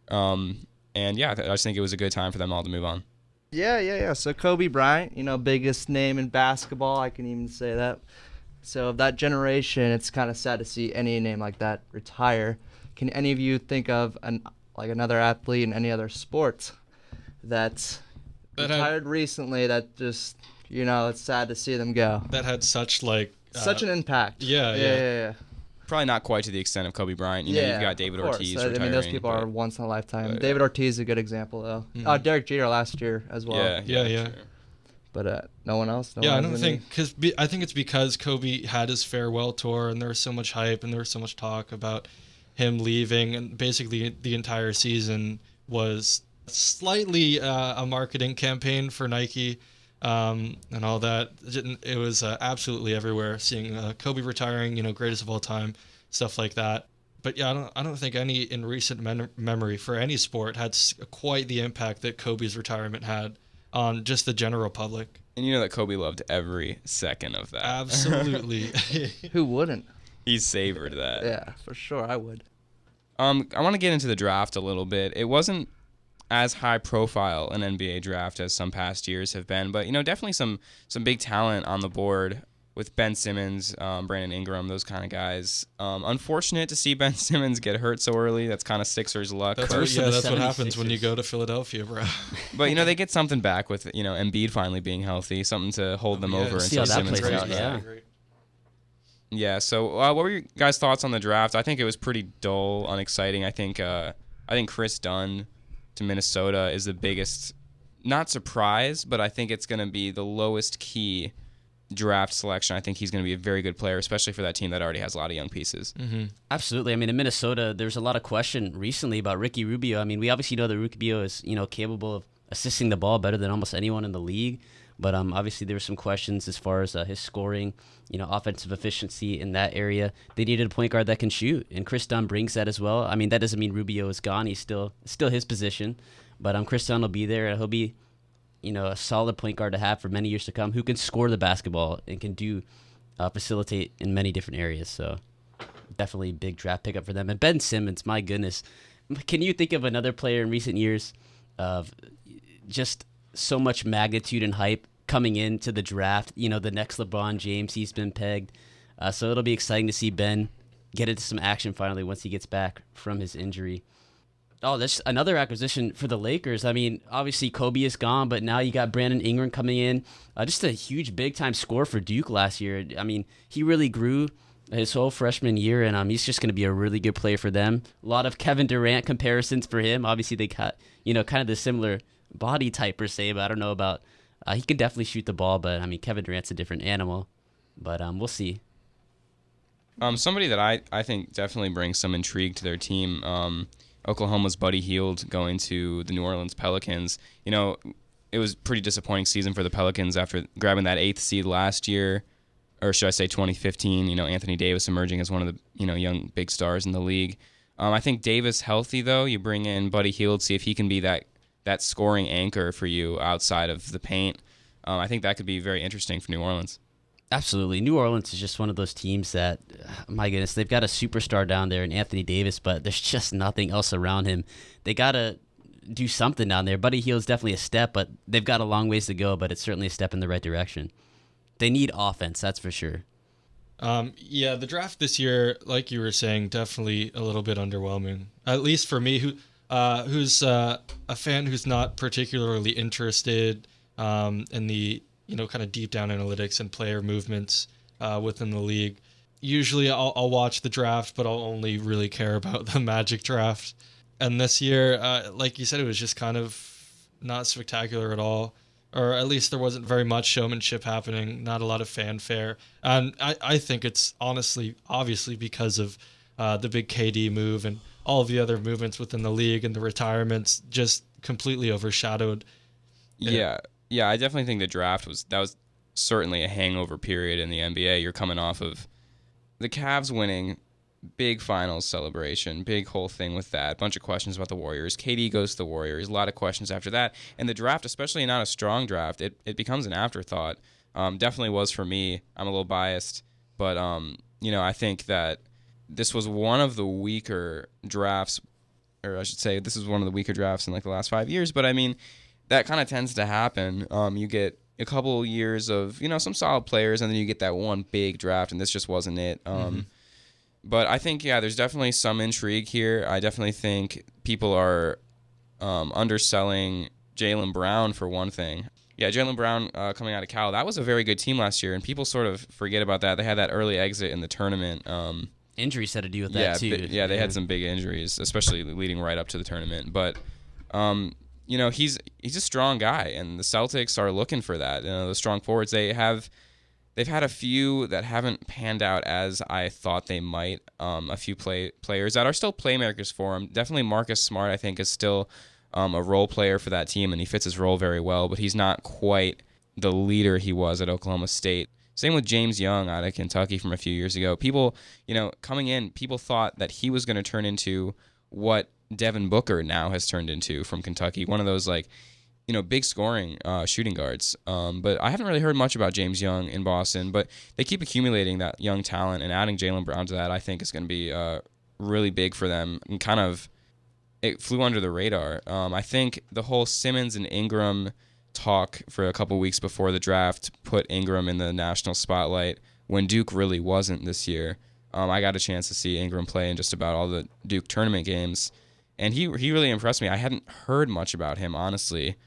And yeah, I just think it was a good time for them all to move on. Yeah. So Kobe Bryant, you know, biggest name in basketball. I can even say that. So of that generation, it's kind of sad to see any name like that retire. Can any of you think of another athlete in any other sport that retired recently that just, you know, it's sad to see them go? That had such Such an impact. Yeah. Probably not quite to the extent of Kobe Bryant. You know, you've got David Ortiz retiring. I mean, those people are once in a lifetime. but- David Ortiz is a good example, though. Mhm. Derek Jeter last year as well. Yeah. sure. But no one else? I don't think I think it's because Kobe had his farewell tour and there was so much hype and there was so much talk about him leaving, and basically the entire season was slightly a marketing campaign for Nike and all that. It was absolutely everywhere, seeing Kobe retiring, you know, greatest of all time, stuff like that. But yeah, I don't think any in recent memory for any sport had quite the impact that Kobe's retirement had on just the general public. And you know that Kobe loved every second of that. Absolutely. Who wouldn't? He savored that. Yeah, for sure, I would. I want to get into the draft a little bit. It wasn't as high profile an NBA draft as some past years have been, but you know, definitely some big talent on the board with Ben Simmons, Brandon Ingram, those kind of guys. Unfortunate to see Ben Simmons get hurt so early. That's kind of Sixers luck. That's Curse of the what happens when you 76ers. go to Philadelphia, bro. But you know, they get something back with, you know, Embiid finally being healthy, something to hold them over See how until that Simmons plays comes out, back. yeah. Yeah. So, what were your guys' thoughts on the draft? I think it was pretty dull, unexciting. I think Chris Dunn to Minnesota is the biggest, not surprise, but I think it's going to be the lowest key draft selection. I think he's going to be a very good player, especially for that team that already has a lot of young pieces. Mm-hmm. Absolutely. I mean, in Minnesota, there's a lot of question recently about Ricky Rubio. I mean, we obviously know that Rubio is, you know, capable of assisting the ball better than almost anyone in the league. But obviously there were some questions as far as his scoring, you know, offensive efficiency in that area. They needed a point guard that can shoot, and Chris Dunn brings that as well. I mean, that doesn't mean Rubio is gone. He's still his position. But Chris Dunn will be there, and he'll be, you know, a solid point guard to have for many years to come, who can score the basketball and can facilitate in many different areas. So definitely a big draft pickup for them. And Ben Simmons, my goodness. Can you think of another player in recent years of just so much magnitude and hype coming into the draft? You know, the next LeBron James, he's been pegged. So it'll be exciting to see Ben get into some action finally once he gets back from his injury. Oh, that's another acquisition for the Lakers. I mean, obviously Kobe is gone, but now you got Brandon Ingram coming in. Just a huge big-time score for Duke last year. I mean, he really grew his whole freshman year, and he's just going to be a really good player for them. A lot of Kevin Durant comparisons for him. Obviously, they got, you know, kind of the similar body type per se, but I don't know about he can definitely shoot the ball, but I mean Kevin Durant's a different animal. But we'll see. Somebody that I think definitely brings some intrigue to their team, Oklahoma's Buddy Hield going to the New Orleans Pelicans. You know, it was a pretty disappointing season for the Pelicans after grabbing that 8th seed last year, or should I say 2015. You know, Anthony Davis emerging as one of the, you know, young big stars in the league. I think Davis healthy though. You bring in Buddy Hield, see if he can be that scoring anchor for you outside of the paint. I think that could be very interesting for New Orleans. Absolutely. New Orleans is just one of those teams that, my goodness, they've got a superstar down there in Anthony Davis, but there's just nothing else around him. They got to do something down there. Buddy Hield's definitely a step, but they've got a long ways to go, but it's certainly a step in the right direction. They need offense, that's for sure. Yeah, the draft this year, like you were saying, definitely a little bit underwhelming. At least for me, who's a fan who's not particularly interested in the, you know, kind of deep down analytics and player movements within the league. Usually I'll watch the draft, but I'll only really care about the Magic draft. And this year, like you said, it was just kind of not spectacular at all. Or at least there wasn't very much showmanship happening, not a lot of fanfare. And I think it's obviously because of the big KD move and all of the other movements within the league and the retirements just completely overshadowed. Yeah, I definitely think the draft was certainly a hangover period in the NBA. You're coming off of the Cavs winning, big finals celebration, big whole thing with that. Bunch of questions about the Warriors. KD goes to the Warriors. A lot of questions after that. And the draft, especially not a strong draft, it becomes an afterthought. Definitely was for me. I'm a little biased, but I think that this was one of the weaker drafts, or I should say, this is one of the weaker drafts in like the last 5 years. But I mean, that kind of tends to happen. You get a couple years of some solid players, and then you get that one big draft, and this just wasn't it. But I think, there's definitely some intrigue here. I definitely think people are underselling Jaylen Brown for one thing. Yeah, Jaylen Brown coming out of Cal, that was a very good team last year, and people sort of forget about that. They had that early exit in the tournament. Injuries had to do with that too. They had some big injuries, especially leading right up to the tournament. But he's a strong guy, and the Celtics are looking for that. The strong forwards they've had a few that haven't panned out as I thought they might. A few players that are still playmakers for him. Definitely Marcus Smart, I think, is still a role player for that team, and he fits his role very well. But he's not quite the leader he was at Oklahoma State. Same with James Young out of Kentucky from a few years ago. People, coming in, people thought that he was going to turn into what Devin Booker now has turned into from Kentucky. One of those, big scoring shooting guards. But I haven't really heard much about James Young in Boston, but they keep accumulating that young talent, and adding Jaylen Brown to that, I think, is going to be really big for them. And it flew under the radar. I think the whole Simmons and Ingram talk for a couple weeks before the draft put Ingram in the national spotlight when Duke really wasn't this year. I got a chance to see Ingram play in just about all the Duke tournament games, and he really impressed me. I hadn't heard much about him, honestly,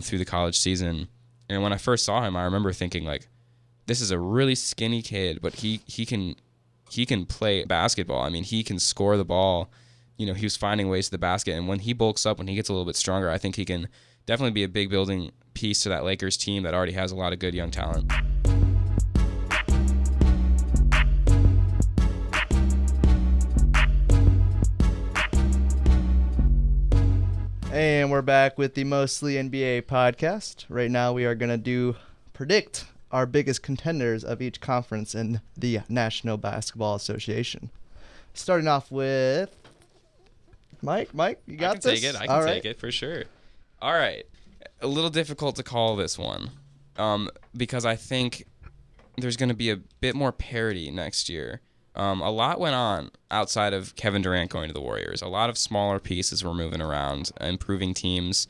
through the college season. And when I first saw him, I remember thinking, this is a really skinny kid, but he can play basketball. I mean, he can score the ball. He was finding ways to the basket, and when he bulks up, when he gets a little bit stronger, I think he can definitely be a big building piece to that Lakers team that already has a lot of good young talent. And we're back with the Mostly NBA podcast. Right now we are going to predict our biggest contenders of each conference in the National Basketball Association. Starting off with Mike, you got this? I can take it for sure. All right. A little difficult to call this one because I think there's going to be a bit more parity next year. A lot went on outside of Kevin Durant going to the Warriors. A lot of smaller pieces were moving around, improving teams,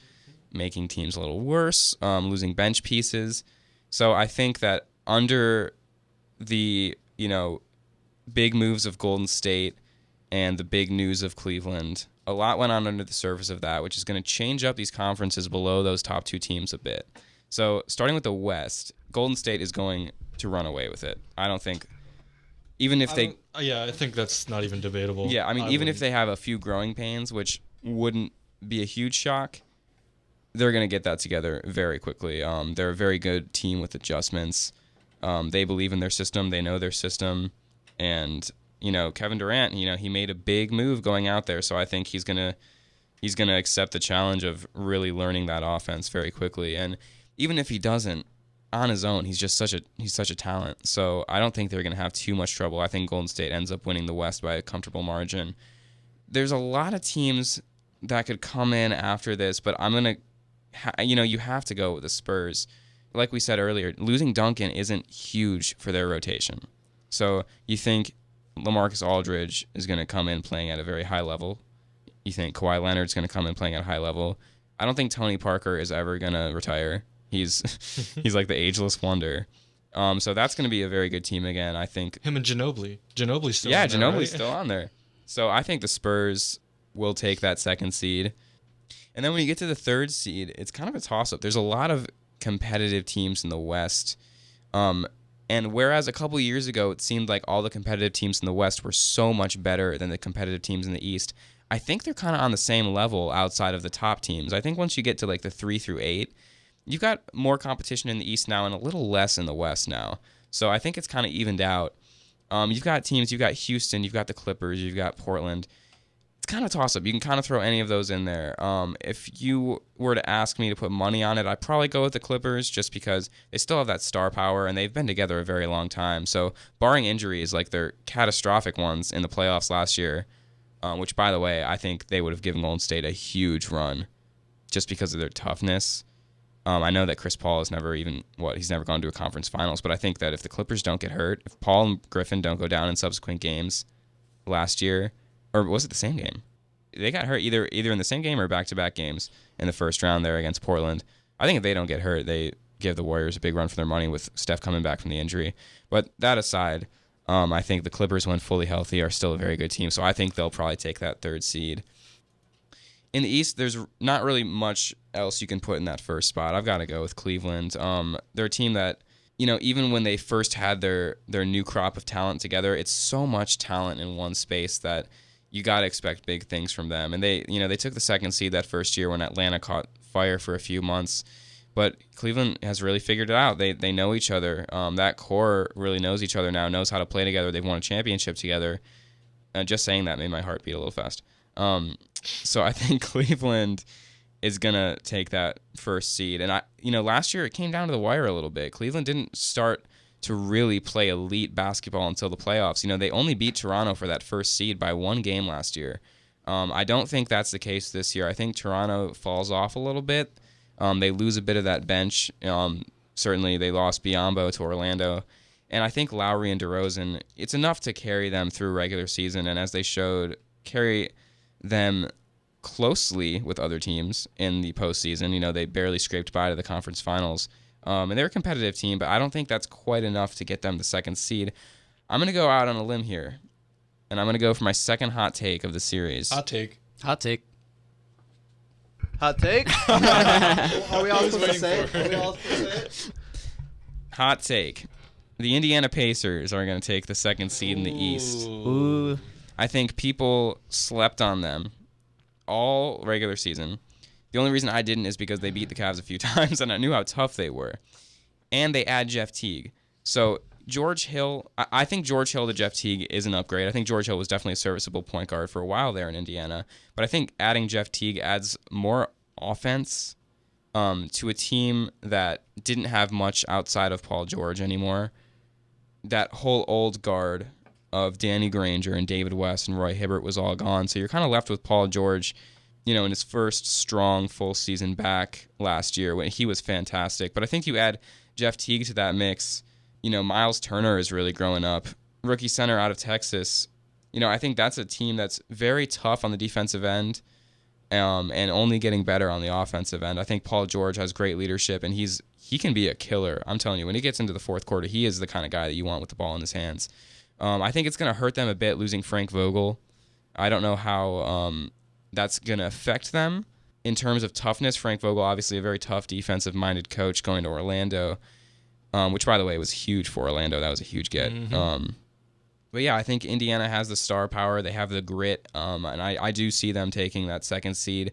making teams a little worse, losing bench pieces. So I think that under the, big moves of Golden State and the big news of Cleveland, a lot went on under the surface of that, which is going to change up these conferences below those top two teams a bit. So starting with the West, Golden State is going to run away with it. I don't think, even if they... I think that's not even debatable. Yeah, I mean, even if they have a few growing pains, which wouldn't be a huge shock, they're going to get that together very quickly. They're a very good team with adjustments. They believe in their system. They know their system. And... Kevin Durant, he made a big move going out there, so I think he's gonna accept the challenge of really learning that offense very quickly. And even if he doesn't, on his own, he's such a talent. So I don't think they're gonna have too much trouble. I think Golden State ends up winning the West by a comfortable margin. There's a lot of teams that could come in after this, but I'm gonna, you have to go with the Spurs. Like we said earlier, losing Duncan isn't huge for their rotation. So you think LaMarcus Aldridge is going to come in playing at a very high level. You think Kawhi Leonard's going to come in playing at a high level. I don't think Tony Parker is ever going to retire. He's like the ageless wonder. So that's going to be a very good team again. I think him and Ginobili. Ginobili's still on there, Ginobili's still on there. So I think the Spurs will take that second seed. And then when you get to the third seed, it's kind of a toss-up. There's a lot of competitive teams in the West. And whereas a couple years ago it seemed like all the competitive teams in the West were so much better than the competitive teams in the East, I think they're kind of on the same level outside of the top teams. I think once you get to like the 3 through 8, you've got more competition in the East now and a little less in the West now. So I think it's kind of evened out. You've got teams, you've got Houston, you've got the Clippers, you've got Portland. It's kind of toss-up. You can kind of throw any of those in there. If you were to ask me to put money on it, I'd probably go with the Clippers just because they still have that star power and they've been together a very long time. So barring injuries, like their catastrophic ones in the playoffs last year, which, by the way, I think they would have given Golden State a huge run just because of their toughness. I know that Chris Paul has he's never gone to a conference finals, but I think that if the Clippers don't get hurt, if Paul and Griffin don't go down in subsequent games last year, or was it the same game? They got hurt either in the same game or back-to-back games in the first round there against Portland. I think if they don't get hurt, they give the Warriors a big run for their money with Steph coming back from the injury. But that aside, I think the Clippers, when fully healthy, are still a very good team, so I think they'll probably take that 3rd seed. In the East, there's not really much else you can put in that first spot. I've got to go with Cleveland. They're a team that, even when they first had their new crop of talent together, it's so much talent in one space that you got to expect big things from them. And they took the 2nd seed that first year when Atlanta caught fire for a few months. But Cleveland has really figured it out. They know each other. That core really knows each other now, knows how to play together. They've won a championship together. Just saying that made my heart beat a little fast. So I think Cleveland is going to take that 1st seed. And last year it came down to the wire a little bit. Cleveland didn't start to really play elite basketball until the playoffs. They only beat Toronto for that 1st seed by 1 game last year. I don't think that's the case this year. I think Toronto falls off a little bit. They lose a bit of that bench. Certainly they lost Biyombo to Orlando. And I think Lowry and DeRozan, it's enough to carry them through regular season. And as they showed, carry them closely with other teams in the postseason. They barely scraped by to the conference finals. And they're a competitive team, but I don't think that's quite enough to get them the 2nd seed. I'm going to go out on a limb here, and I'm going to go for my second hot take of the series. Hot take. Hot take. Hot take? Are we all supposed to say it? Hot take. The Indiana Pacers are going to take the 2nd seed in the East. Ooh. I think people slept on them all regular season. The only reason I didn't is because they beat the Cavs a few times, and I knew how tough they were. And they add Jeff Teague. So George Hill, I think George Hill to Jeff Teague is an upgrade. I think George Hill was definitely a serviceable point guard for a while there in Indiana. But I think adding Jeff Teague adds more offense to a team that didn't have much outside of Paul George anymore. That whole old guard of Danny Granger and David West and Roy Hibbert was all gone. So you're kind of left with Paul George, in his first strong full season back last year when he was fantastic. But I think you add Jeff Teague to that mix. Miles Turner is really growing up. Rookie center out of Texas. I think that's a team that's very tough on the defensive end and only getting better on the offensive end. I think Paul George has great leadership, and he can be a killer. I'm telling you, when he gets into the 4th quarter, he is the kind of guy that you want with the ball in his hands. I think it's going to hurt them a bit losing Frank Vogel. I don't know how that's going to affect them in terms of toughness. Frank Vogel, obviously a very tough defensive-minded coach going to Orlando, which, by the way, was huge for Orlando. That was a huge get. Mm-hmm. But, yeah, I think Indiana has the star power. They have the grit, and I do see them taking that 2nd seed,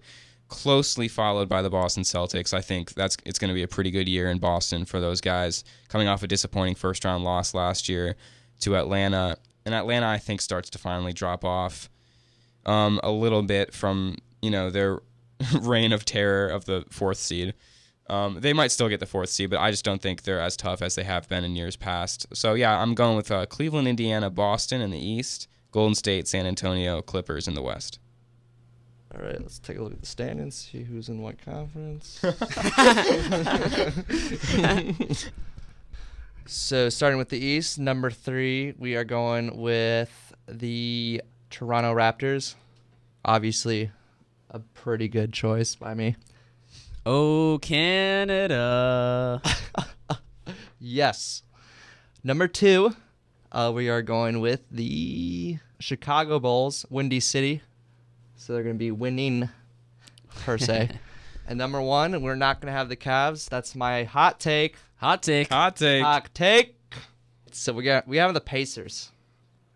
closely followed by the Boston Celtics. I think it's going to be a pretty good year in Boston for those guys, coming off a disappointing first-round loss last year to Atlanta. And Atlanta, I think, starts to finally drop off a little bit from, their reign of terror of the 4th seed. They might still get the 4th seed, but I just don't think they're as tough as they have been in years past. So, yeah, I'm going with Cleveland, Indiana, Boston in the East, Golden State, San Antonio, Clippers in the West. All right, let's take a look at the standings, see who's in what conference. So, starting with the East, number 3, we are going with the Toronto Raptors. Obviously, a pretty good choice by me. Oh, Canada. Yes. Number 2, we are going with the Chicago Bulls, Windy City. So they're going to be winning, per se. And number 1, we're not going to have the Cavs. That's my hot take. Hot take. Hot take. Hot take. So we have the Pacers.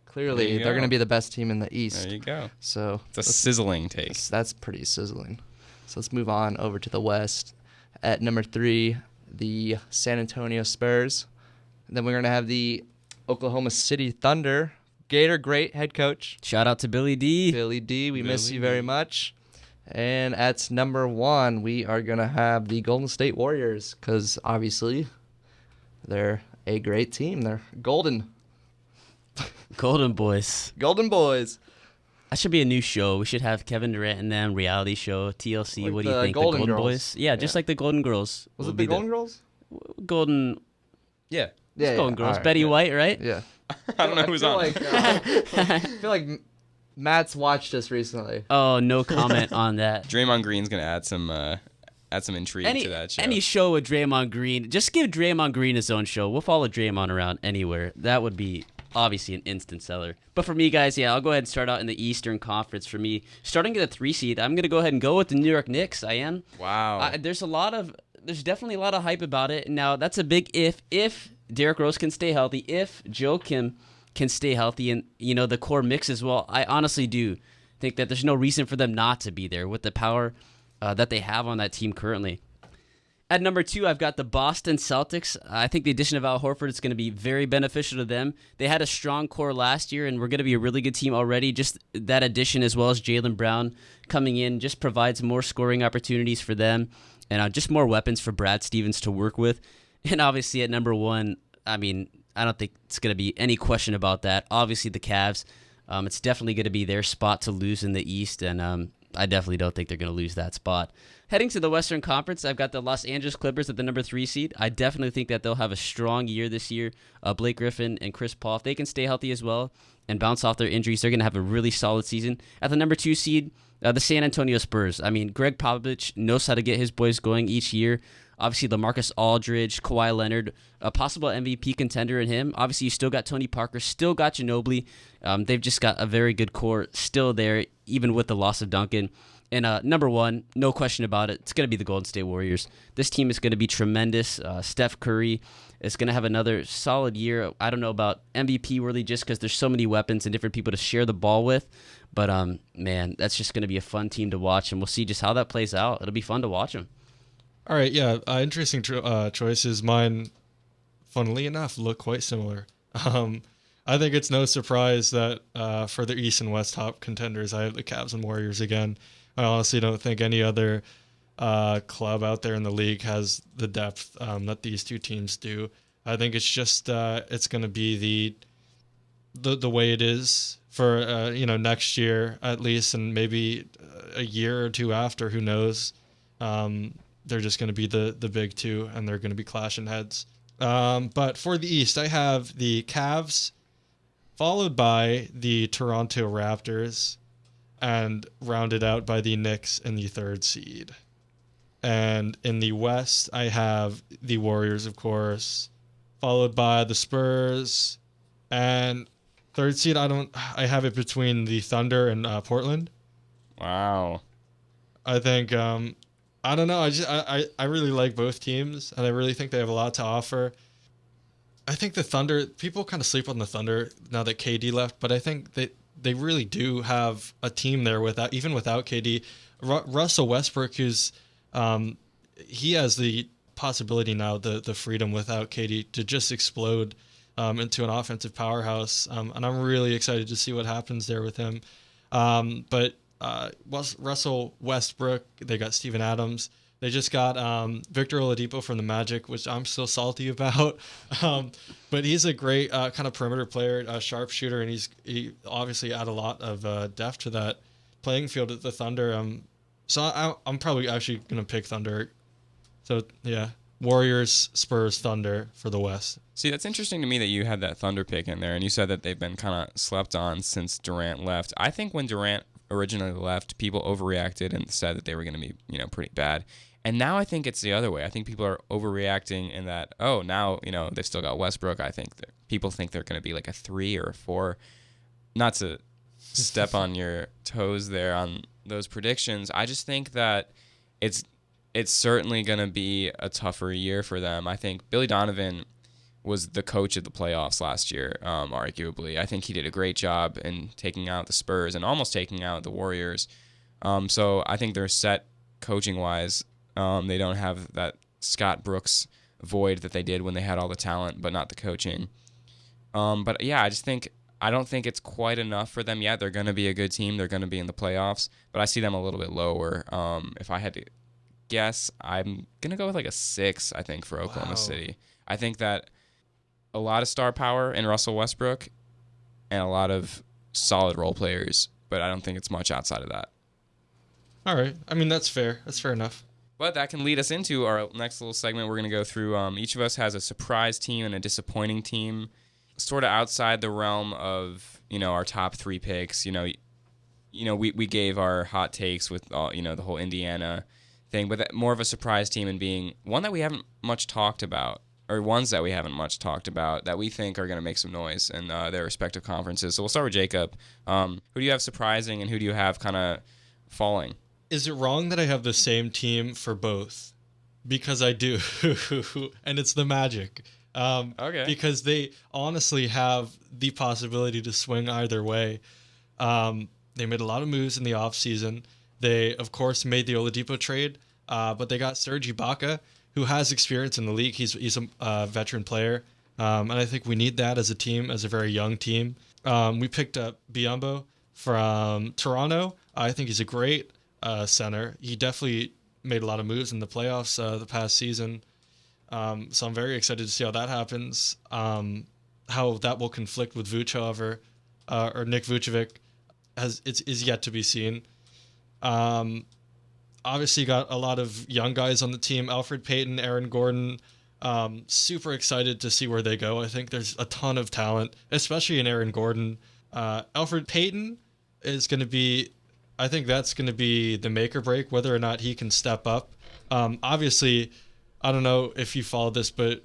Clearly, There you they're go. going to be the best team in the East. There you go. So It's a sizzling take. that's pretty sizzling. So let's move on over to the West. At number 3, the San Antonio Spurs. And then we're going to have the Oklahoma City Thunder. Gator, great head coach. Shout out to Billy D. Billy D, we miss Billy you very D. much. And at number 1, we are going to have the Golden State Warriors because obviously they're a great team. They're golden. Golden Boys. Golden Boys. That should be a new show. We should have Kevin Durant and them, reality show, TLC. Like what do you the think? Golden the Golden Girls. Boys? Yeah, just Yeah. like the Golden Girls. Was will it be the Golden Girls? Golden, Yeah. Yeah, Golden Girls. alright, Betty yeah. White, right? Yeah. I don't know who's feel on. Like, I feel like Matt's watched us recently. Oh, no comment on that. Draymond Green's gonna add some intrigue to that show. Any show with Draymond Green, just give Draymond Green his own show. We'll follow Draymond around anywhere. That would be obviously an instant seller. But for me, guys, yeah, I'll go ahead and start out in the Eastern Conference. For me, starting at the 3 seed, I'm gonna go ahead and go with the New York Knicks. I am. Wow. There's definitely a lot of hype about it. Now that's a big if Derrick Rose can stay healthy, if Joe Kim can stay healthy, and the core mix as well. I honestly do think that there's no reason for them not to be there with the power that they have on that team currently. At number 2, I've got the Boston Celtics. I think the addition of Al Horford is going to be very beneficial to them. They had a strong core last year, and we're going to be a really good team already. Just that addition, as well as Jaylen Brown coming in, just provides more scoring opportunities for them, and just more weapons for Brad Stevens to work with. And obviously at number 1, I mean, I don't think it's going to be any question about that. Obviously the Cavs, it's definitely going to be their spot to lose in the East, and I definitely don't think they're going to lose that spot. Heading to the Western Conference, I've got the Los Angeles Clippers at the number 3 seed. I definitely think that they'll have a strong year this year. Blake Griffin and Chris Paul, if they can stay healthy as well and bounce off their injuries, they're going to have a really solid season. At the number 2 seed, the San Antonio Spurs. I mean, Greg Popovich knows how to get his boys going each year. Obviously, LaMarcus Aldridge, Kawhi Leonard, a possible MVP contender in him. Obviously, you still got Tony Parker, still got Ginobili. They've just got a very good core still there, even with the loss of Duncan. And number 1, no question about it, it's going to be the Golden State Warriors. This team is going to be tremendous. Steph Curry is going to have another solid year. I don't know about MVP worthy just because there's so many weapons and different people to share the ball with. But, man, that's just going to be a fun team to watch, and we'll see just how that plays out. It'll be fun to watch them. All right, yeah, interesting choices. Mine, funnily enough, look quite similar. I think it's no surprise that for the East and West top contenders, I have the Cavs and Warriors again. I honestly don't think any other club out there in the league has the depth that these two teams do. I think it's just it's going to be the way it is for next year at least, and maybe a year or two after. Who knows? They're just going to be the big two, and they're going to be clashing heads. But for the East, I have the Cavs, followed by the Toronto Raptors, and rounded out by the Knicks in the 3rd seed. And in the West, I have the Warriors, of course, followed by the Spurs, and 3rd seed, I have it between the Thunder and Portland. Wow. I think I don't know. I really like both teams, and I really think they have a lot to offer. I think the Thunder, people kind of sleep on the Thunder now that KD left, but I think they really do have a team there even without KD. Russell Westbrook, who's he has the possibility now, the freedom without KD to just explode into an offensive powerhouse, and I'm really excited to see what happens there with him. But Russell Westbrook, they got Steven Adams. They just got Victor Oladipo from the Magic, which I'm still salty about. But he's a great kind of perimeter player, sharpshooter, and he obviously add a lot of depth to that playing field at the Thunder. So I'm probably actually going to pick Thunder. So, yeah, Warriors, Spurs, Thunder for the West. See, that's interesting to me that you had that Thunder pick in there, and you said that they've been kind of slept on since Durant left. I think when Durant originally left, people overreacted and said that they were going to be, pretty bad. And now I think it's the other way. I think people are overreacting in that, now, they've still got Westbrook. I think that people think they're going to be like a 3 or a 4. Not to step on your toes there on those predictions. I just think that it's certainly going to be a tougher year for them. I think Billy Donovan was the coach of the playoffs last year, arguably. I think he did a great job in taking out the Spurs and almost taking out the Warriors. So I think they're set coaching-wise. They don't have that Scott Brooks void that they did when they had all the talent, but not the coaching. But yeah, I don't think it's quite enough for them yet. They're going to be a good team. They're going to be in the playoffs, but I see them a little bit lower. If I had to guess, I'm going to go with like a 6, I think, for Oklahoma City. I think that a lot of star power in Russell Westbrook and a lot of solid role players, but I don't think it's much outside of that. All right. I mean, that's fair. That's fair enough. But that can lead us into our next little segment. We're going to go through, each of us has a surprise team and a disappointing team, sort of outside the realm of, our top 3 picks. We gave our hot takes with, the whole Indiana thing, but that more of a surprise team and being one that we haven't much talked about, or ones that we haven't much talked about that we think are going to make some noise in their respective conferences. So we'll start with Jacob. Who do you have surprising and who do you have kind of falling? Is it wrong that I have the same team for both? Because I do, and it's the Magic. Okay. Because they honestly have the possibility to swing either way. They made a lot of moves in the offseason. They, of course, made the Oladipo trade, but they got Serge Ibaka, who has experience in the league. He's a veteran player, and I think we need that as a team, as a very young team. We picked up Biyombo from Toronto. I think he's a great center. He definitely made a lot of moves in the playoffs the past season. So I'm very excited to see how that happens. How that will conflict with Vooch, however, or Nick Vucevic, is yet to be seen. Obviously, got a lot of young guys on the team. Alfred Payton, Aaron Gordon. Super excited to see where they go. I think there's a ton of talent, especially in Aaron Gordon. Alfred Payton is going to be, I think that's going to be the make or break, whether or not he can step up. Obviously, I don't know if you followed this, but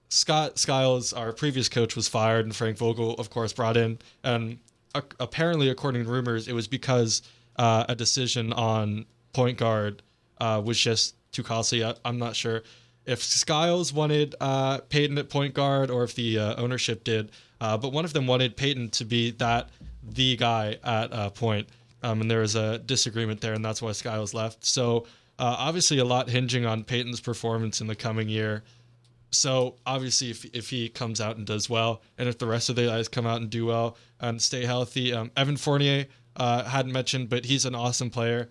Scott Skiles, our previous coach, was fired, and Frank Vogel, of course, brought in. And apparently, according to rumors, it was because a decision on point guard was just too costly. I'm not sure if Skiles wanted Payton at point guard or if the ownership did, but one of them wanted Payton to be the guy at point, and there was a disagreement there, and that's why Skiles left. So obviously a lot hinging on Payton's performance in the coming year. So obviously if he comes out and does well, and if the rest of the guys come out and do well and stay healthy, Evan Fournier hadn't mentioned, but he's an awesome player.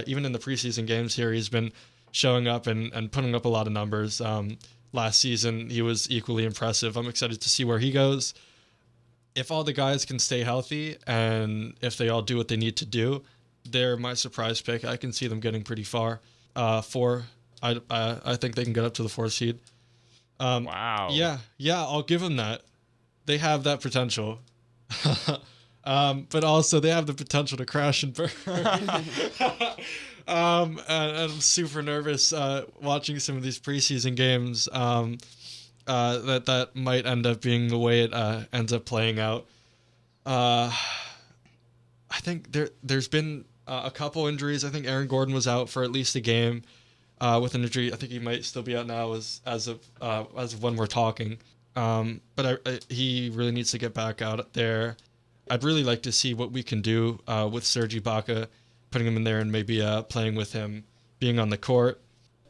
Even in the preseason games here, he's been showing up and putting up a lot of numbers. Last season, he was equally impressive. I'm excited to see where he goes. If all the guys can stay healthy and if they all do what they need to do, they're my surprise pick. I can see them getting pretty far. 4, I think they can get up to the 4th seed. Wow. Yeah, I'll give them that. They have that potential. But also they have the potential to crash and burn. And I'm super nervous watching some of these preseason games. That might end up being the way it ends up playing out. I think there's been a couple injuries. I think Aaron Gordon was out for at least a game with an injury. I think he might still be out now as of when we're talking. But he really needs to get back out there. I'd really like to see what we can do with Serge Ibaka, putting him in there and maybe playing with him, being on the court.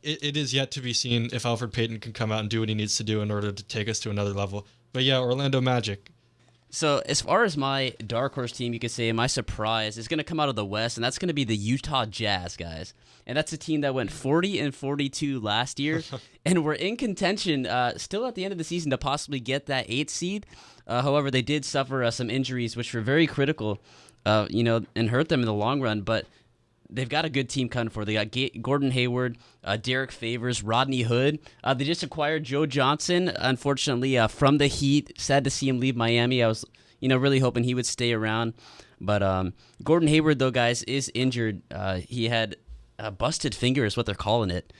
It is yet to be seen if Alfred Payton can come out and do what he needs to do in order to take us to another level. But yeah, Orlando Magic. So as far as my dark horse team, you could say my surprise is going to come out of the West, and that's going to be the Utah Jazz, guys. And that's a team that went 40-42 last year, and we're in contention still at the end of the season to possibly get that 8th seed. However, they did suffer some injuries, which were very critical, and hurt them in the long run. But they've got a good team coming for. They got Gordon Hayward, Derek Favors, Rodney Hood. They just acquired Joe Johnson, unfortunately, from the Heat. Sad to see him leave Miami. I was, really hoping he would stay around. But Gordon Hayward, though, guys, is injured. He had a busted finger is what they're calling it.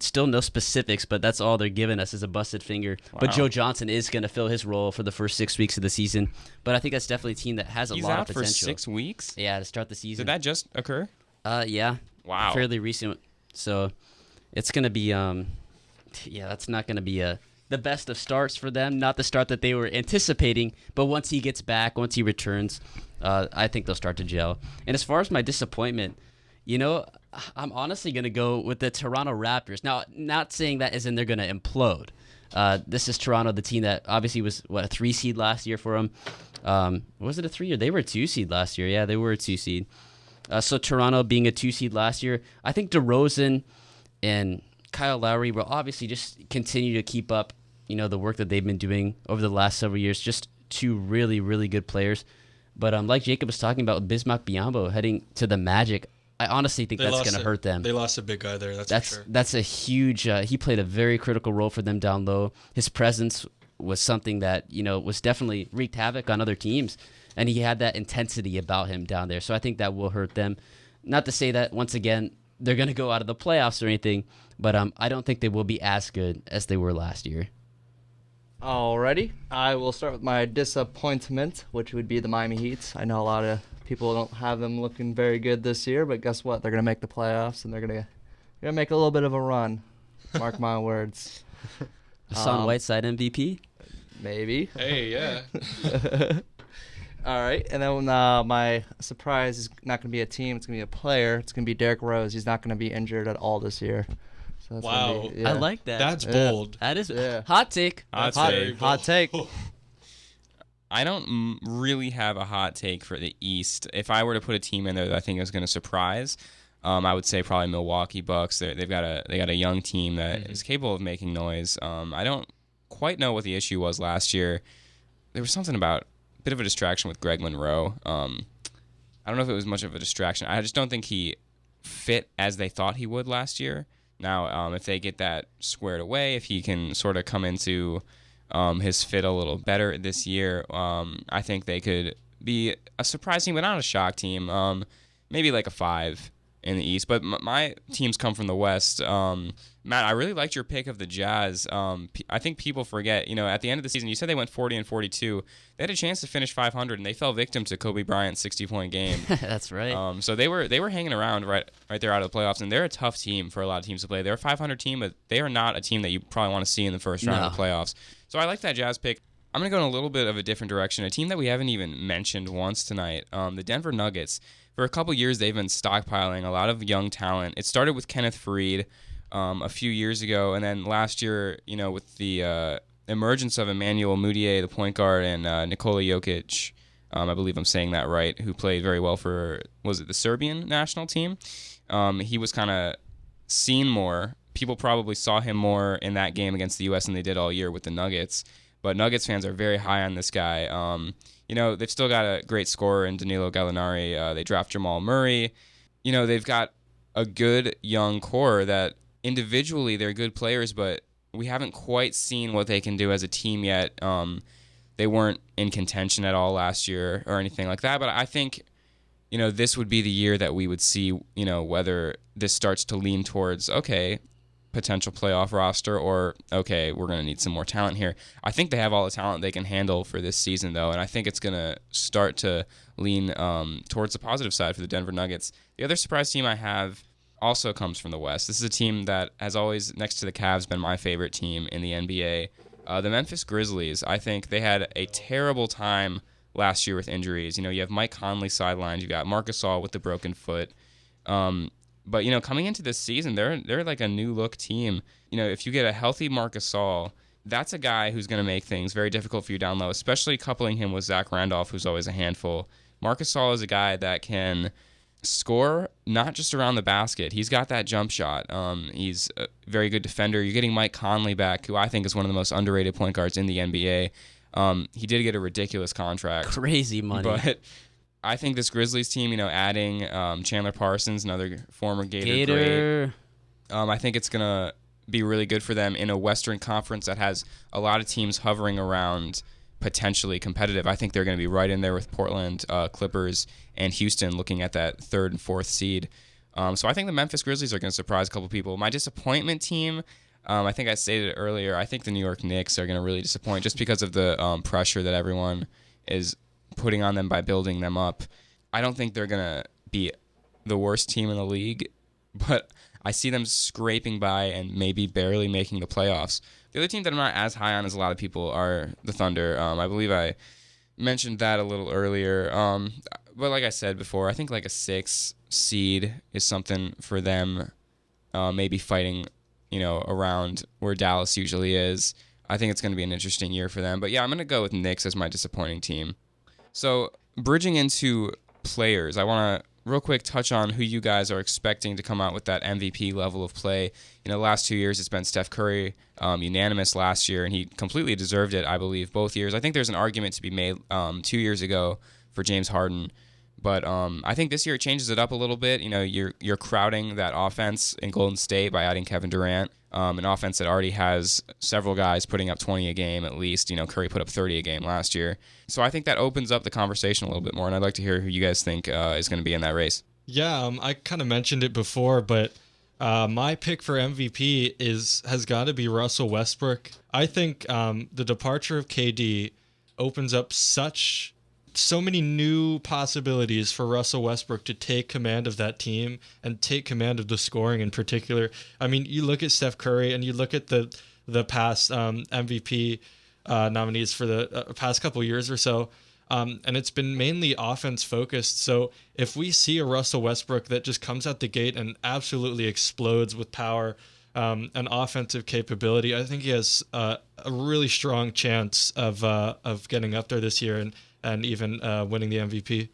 Still no specifics, but that's all they're giving us is a busted finger. Wow. But Joe Johnson is going to fill his role for the first 6 weeks of the season. But I think that's definitely a team that has a lot of potential. He's out for 6 weeks? Yeah, to start the season. Did that just occur? Yeah. Wow. Fairly recent. So it's going to be, that's not going to be a the best of starts for them, not the start that they were anticipating. But once he gets back, once he returns, I think they'll start to gel. And as far as my disappointment, I'm honestly going to go with the Toronto Raptors. Now, not saying that as in they're going to implode. This is Toronto, the team that obviously was, a 3 seed last year for them. Was it a 3 or they were a 2 seed last year? Yeah, they were a 2 seed. So Toronto being a 2 seed last year, I think DeRozan and Kyle Lowry will obviously just continue to keep up, the work that they've been doing over the last several years. Just 2 really, really good players. But like Jacob was talking about, Bismack Biyombo heading to the Magic, I honestly think that's going to hurt them. They lost a big guy there, that's for sure. That's a huge he played a very critical role for them down low. His presence was something that, was definitely wreaked havoc on other teams, and he had that intensity about him down there. So I think that will hurt them. Not to say that, once again, they're going to go out of the playoffs or anything, but I don't think they will be as good as they were last year. Alrighty, I will start with my disappointment, which would be the Miami Heat. I know a lot of people don't have them looking very good this year, but guess what? They're gonna make the playoffs, and they're gonna make a little bit of a run. Mark my words. Hassan Whiteside MVP? Maybe. Hey, yeah. All right, and then my surprise is not gonna be a team; it's gonna be a player. It's gonna be Derrick Rose. He's not gonna be injured at all this year. So that's Wow. gonna be, yeah. I like that. That's bold. That is Yeah. hot take. Hot That's take. very Hot take. I don't really have a hot take for the East. If I were to put a team in there that I think is going to surprise, I would say probably Milwaukee Bucks. They've got a young team that is capable of making noise. I don't quite know what the issue was last year. There was something about a bit of a distraction with Greg Monroe. I don't know if it was much of a distraction. I just don't think he fit as they thought he would last year. Now, if they get that squared away, if he can sort of come into his fit a little better this year, I think they could be a surprising but not a shock team. Maybe like a 5 in the East. But my teams come from the West. Matt, I really liked your pick of the Jazz. I think people forget, at the end of the season, you said they went 40-42. They had a chance to finish 500, and they fell victim to Kobe Bryant's 60-point game. That's right. So they were hanging around right there out of the playoffs, and they're a tough team for a lot of teams to play. They're a 500 team, but they are not a team that you probably want to see in the first round of the playoffs. So I like that Jazz pick. I'm going to go in a little bit of a different direction. A team that we haven't even mentioned once tonight, the Denver Nuggets. For a couple years, they've been stockpiling a lot of young talent. It started with Kenneth Faried a few years ago, and then last year, with the emergence of Emmanuel Mudiay, the point guard, and Nikola Jokic, I believe I'm saying that right, who played very well for, was it the Serbian national team? He was kind of seen more. People probably saw him more in that game against the U.S. than they did all year with the Nuggets. But Nuggets fans are very high on this guy. They've still got a great scorer in Danilo Gallinari. They draft Jamal Murray. They've got a good young core that individually they're good players, but we haven't quite seen what they can do as a team yet. They weren't in contention at all last year or anything like that. But I think, this would be the year that we would see, whether this starts to lean towards, okay, potential playoff roster, or okay, we're going to need some more talent here. I think they have all the talent they can handle for this season, though, and I think it's going to start to lean towards the positive side for the Denver Nuggets. The other surprise team I have also comes from the West. This is a team that has always, next to the Cavs, been my favorite team in the NBA. The Memphis Grizzlies. I think they had a terrible time last year with injuries. You have Mike Conley sidelined. You got Marc Gasol with the broken foot. But, coming into this season, they're like a new look team. If you get a healthy Marc Gasol, that's a guy who's going to make things very difficult for you down low, especially coupling him with Zach Randolph, who's always a handful. Marc Gasol is a guy that can score not just around the basket. He's got that jump shot. He's a very good defender. You're getting Mike Conley back, who I think is one of the most underrated point guards in the NBA. He did get a ridiculous contract. Crazy money. But I think this Grizzlies team, adding Chandler Parsons, another former Gator great, I think it's going to be really good for them in a Western Conference that has a lot of teams hovering around potentially competitive. I think they're going to be right in there with Portland, Clippers, and Houston looking at that 3rd and 4th seed. So I think the Memphis Grizzlies are going to surprise a couple people. My disappointment team, I think I stated it earlier, I think the New York Knicks are going to really disappoint just because of the pressure that everyone is putting on them by building them up. I don't think they're going to be the worst team in the league, but I see them scraping by and maybe barely making the playoffs. The other team that I'm not as high on as a lot of people are the Thunder. I believe I mentioned that a little earlier. But like I said before, I think like a 6 seed is something for them, maybe fighting, around where Dallas usually is. I think it's going to be an interesting year for them. But yeah, I'm going to go with Knicks as my disappointing team. So bridging into players, I want to real quick touch on who you guys are expecting to come out with that MVP level of play. The last 2 years it's been Steph Curry, unanimous last year, and he completely deserved it, I believe, both years. I think there's an argument to be made 2 years ago for James Harden, but I think this year it changes it up a little bit. You're crowding that offense in Golden State by adding Kevin Durant, an offense that already has several guys putting up 20 a game at least. Curry put up 30 a game last year. So I think that opens up the conversation a little bit more, and I'd like to hear who you guys think is going to be in that race. Yeah, I kind of mentioned it before, but my pick for MVP has got to be Russell Westbrook. I think the departure of KD opens up so many new possibilities for Russell Westbrook to take command of that team and take command of the scoring in particular. I mean, you look at Steph Curry and you look at the past MVP nominees for the past couple years or so, and it's been mainly offense focused. So if we see a Russell Westbrook that just comes out the gate and absolutely explodes with power and offensive capability, I think he has a really strong chance of getting up there this year and even winning the MVP.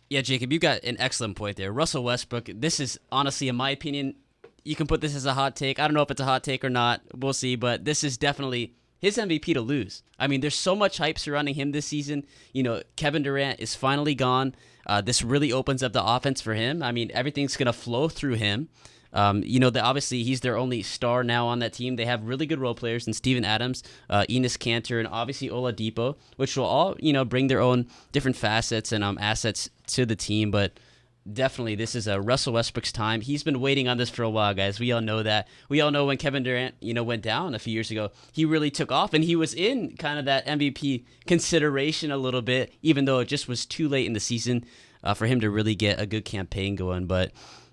Yeah, Jacob, you got an excellent point there. Russell Westbrook, this is honestly, in my opinion, you can put this as a hot take. I don't know if it's a hot take or not. We'll see, but this is definitely his MVP to lose. I mean, there's so much hype surrounding him this season. Kevin Durant is finally gone. This really opens up the offense for him. I mean, everything's going to flow through him. Obviously he's their only star now on that team. They have really good role players in Steven Adams, Enes Kanter, and obviously Oladipo, which will all, bring their own different facets and assets to the team. But definitely this is Russell Westbrook's time. He's been waiting on this for a while, guys. We all know that. We all know when Kevin Durant, went down a few years ago, he really took off, and he was in kind of that MVP consideration a little bit, even though it just was too late in the season for him to really get a good campaign going. But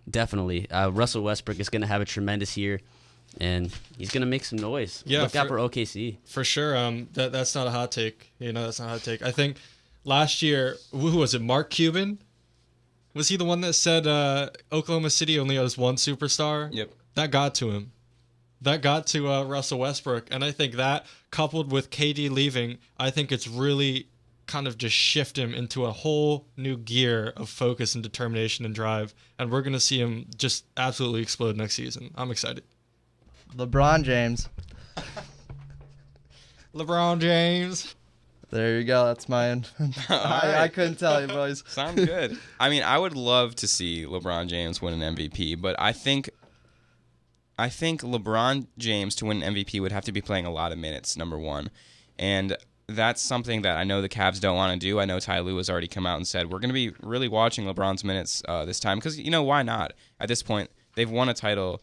definitely, Russell Westbrook is going to have a tremendous year, and he's going to make some noise. Yeah, Look out for OKC. For sure. That's not a hot take. That's not a hot take. I think last year, who was it? Mark Cuban? Was he the one that said Oklahoma City only has one superstar? Yep. That got to him. That got to Russell Westbrook, and I think that coupled with KD leaving, I think it's really kind of just shift him into a whole new gear of focus and determination and drive, and we're going to see him just absolutely explode next season. I'm excited. LeBron James. LeBron James. There you go. That's mine. I couldn't tell you, boys. Sounds good. I mean, I would love to see LeBron James win an MVP, but I think LeBron James to win an MVP would have to be playing a lot of minutes, number one. And that's something that I know the Cavs don't want to do. I know Ty Lue has already come out and said, we're going to be really watching LeBron's minutes this time because, why not? At this point, they've won a title.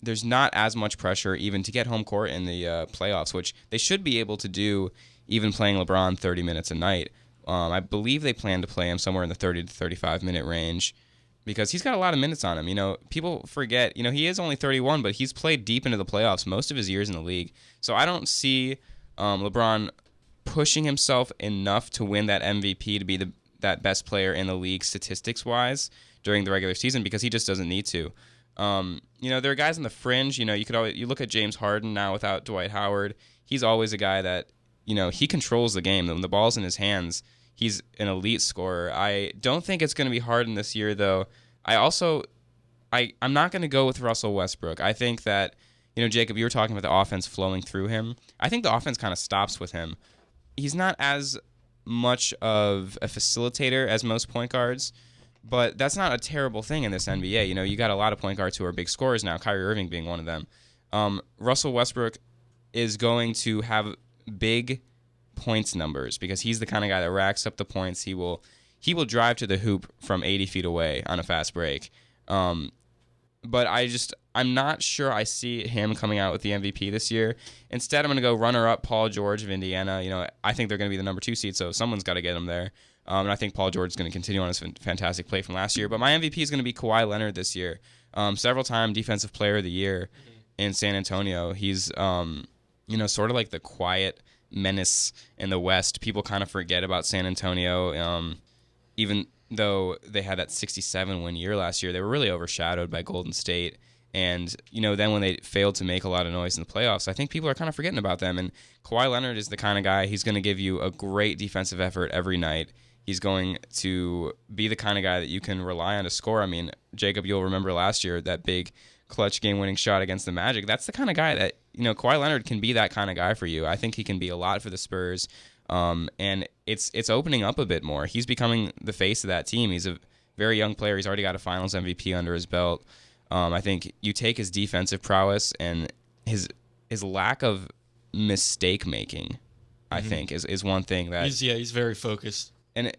There's not as much pressure even to get home court in the playoffs, which they should be able to do even playing LeBron 30 minutes a night. I believe they plan to play him somewhere in the 30 to 35-minute range because he's got a lot of minutes on him. People forget, he is only 31, but he's played deep into the playoffs most of his years in the league. So I don't see LeBron pushing himself enough to win that MVP to be that best player in the league statistics-wise during the regular season because he just doesn't need to. There are guys on the fringe. You look at James Harden now without Dwight Howard. He's always a guy that, he controls the game. When the ball's in his hands, he's an elite scorer. I don't think it's going to be Harden this year, though. I'm not going to go with Russell Westbrook. I think that, Jacob, you were talking about the offense flowing through him. I think the offense kind of stops with him. He's not as much of a facilitator as most point guards, but that's not a terrible thing in this NBA. You got a lot of point guards who are big scorers now, Kyrie Irving being one of them. Russell Westbrook is going to have big points numbers because he's the kind of guy that racks up the points. He will drive to the hoop from 80 feet away on a fast break. But I'm not sure I see him coming out with the MVP this year. Instead, I'm going to go runner-up Paul George of Indiana. I think they're going to be the number 2 seed, so someone's got to get him there. And I think Paul George is going to continue on his fantastic play from last year. But my MVP is going to be Kawhi Leonard this year. several-time Defensive Player of the Year in San Antonio. He's, sort of like the quiet menace in the West. People kind of forget about San Antonio, even though they had that 67-win year last year. They were really overshadowed by Golden State. And, then when they failed to make a lot of noise in the playoffs, I think people are kind of forgetting about them. And Kawhi Leonard is the kind of guy, he's going to give you a great defensive effort every night. He's going to be the kind of guy that you can rely on to score. I mean, Jacob, you'll remember last year, that big clutch game-winning shot against the Magic. That's the kind of guy that, Kawhi Leonard can be that kind of guy for you. I think he can be a lot for the Spurs. And it's opening up a bit more. He's becoming the face of that team. He's a very young player. He's already got a Finals MVP under his belt. I think you take his defensive prowess and his lack of mistake making, I think, is one thing that he's very focused. And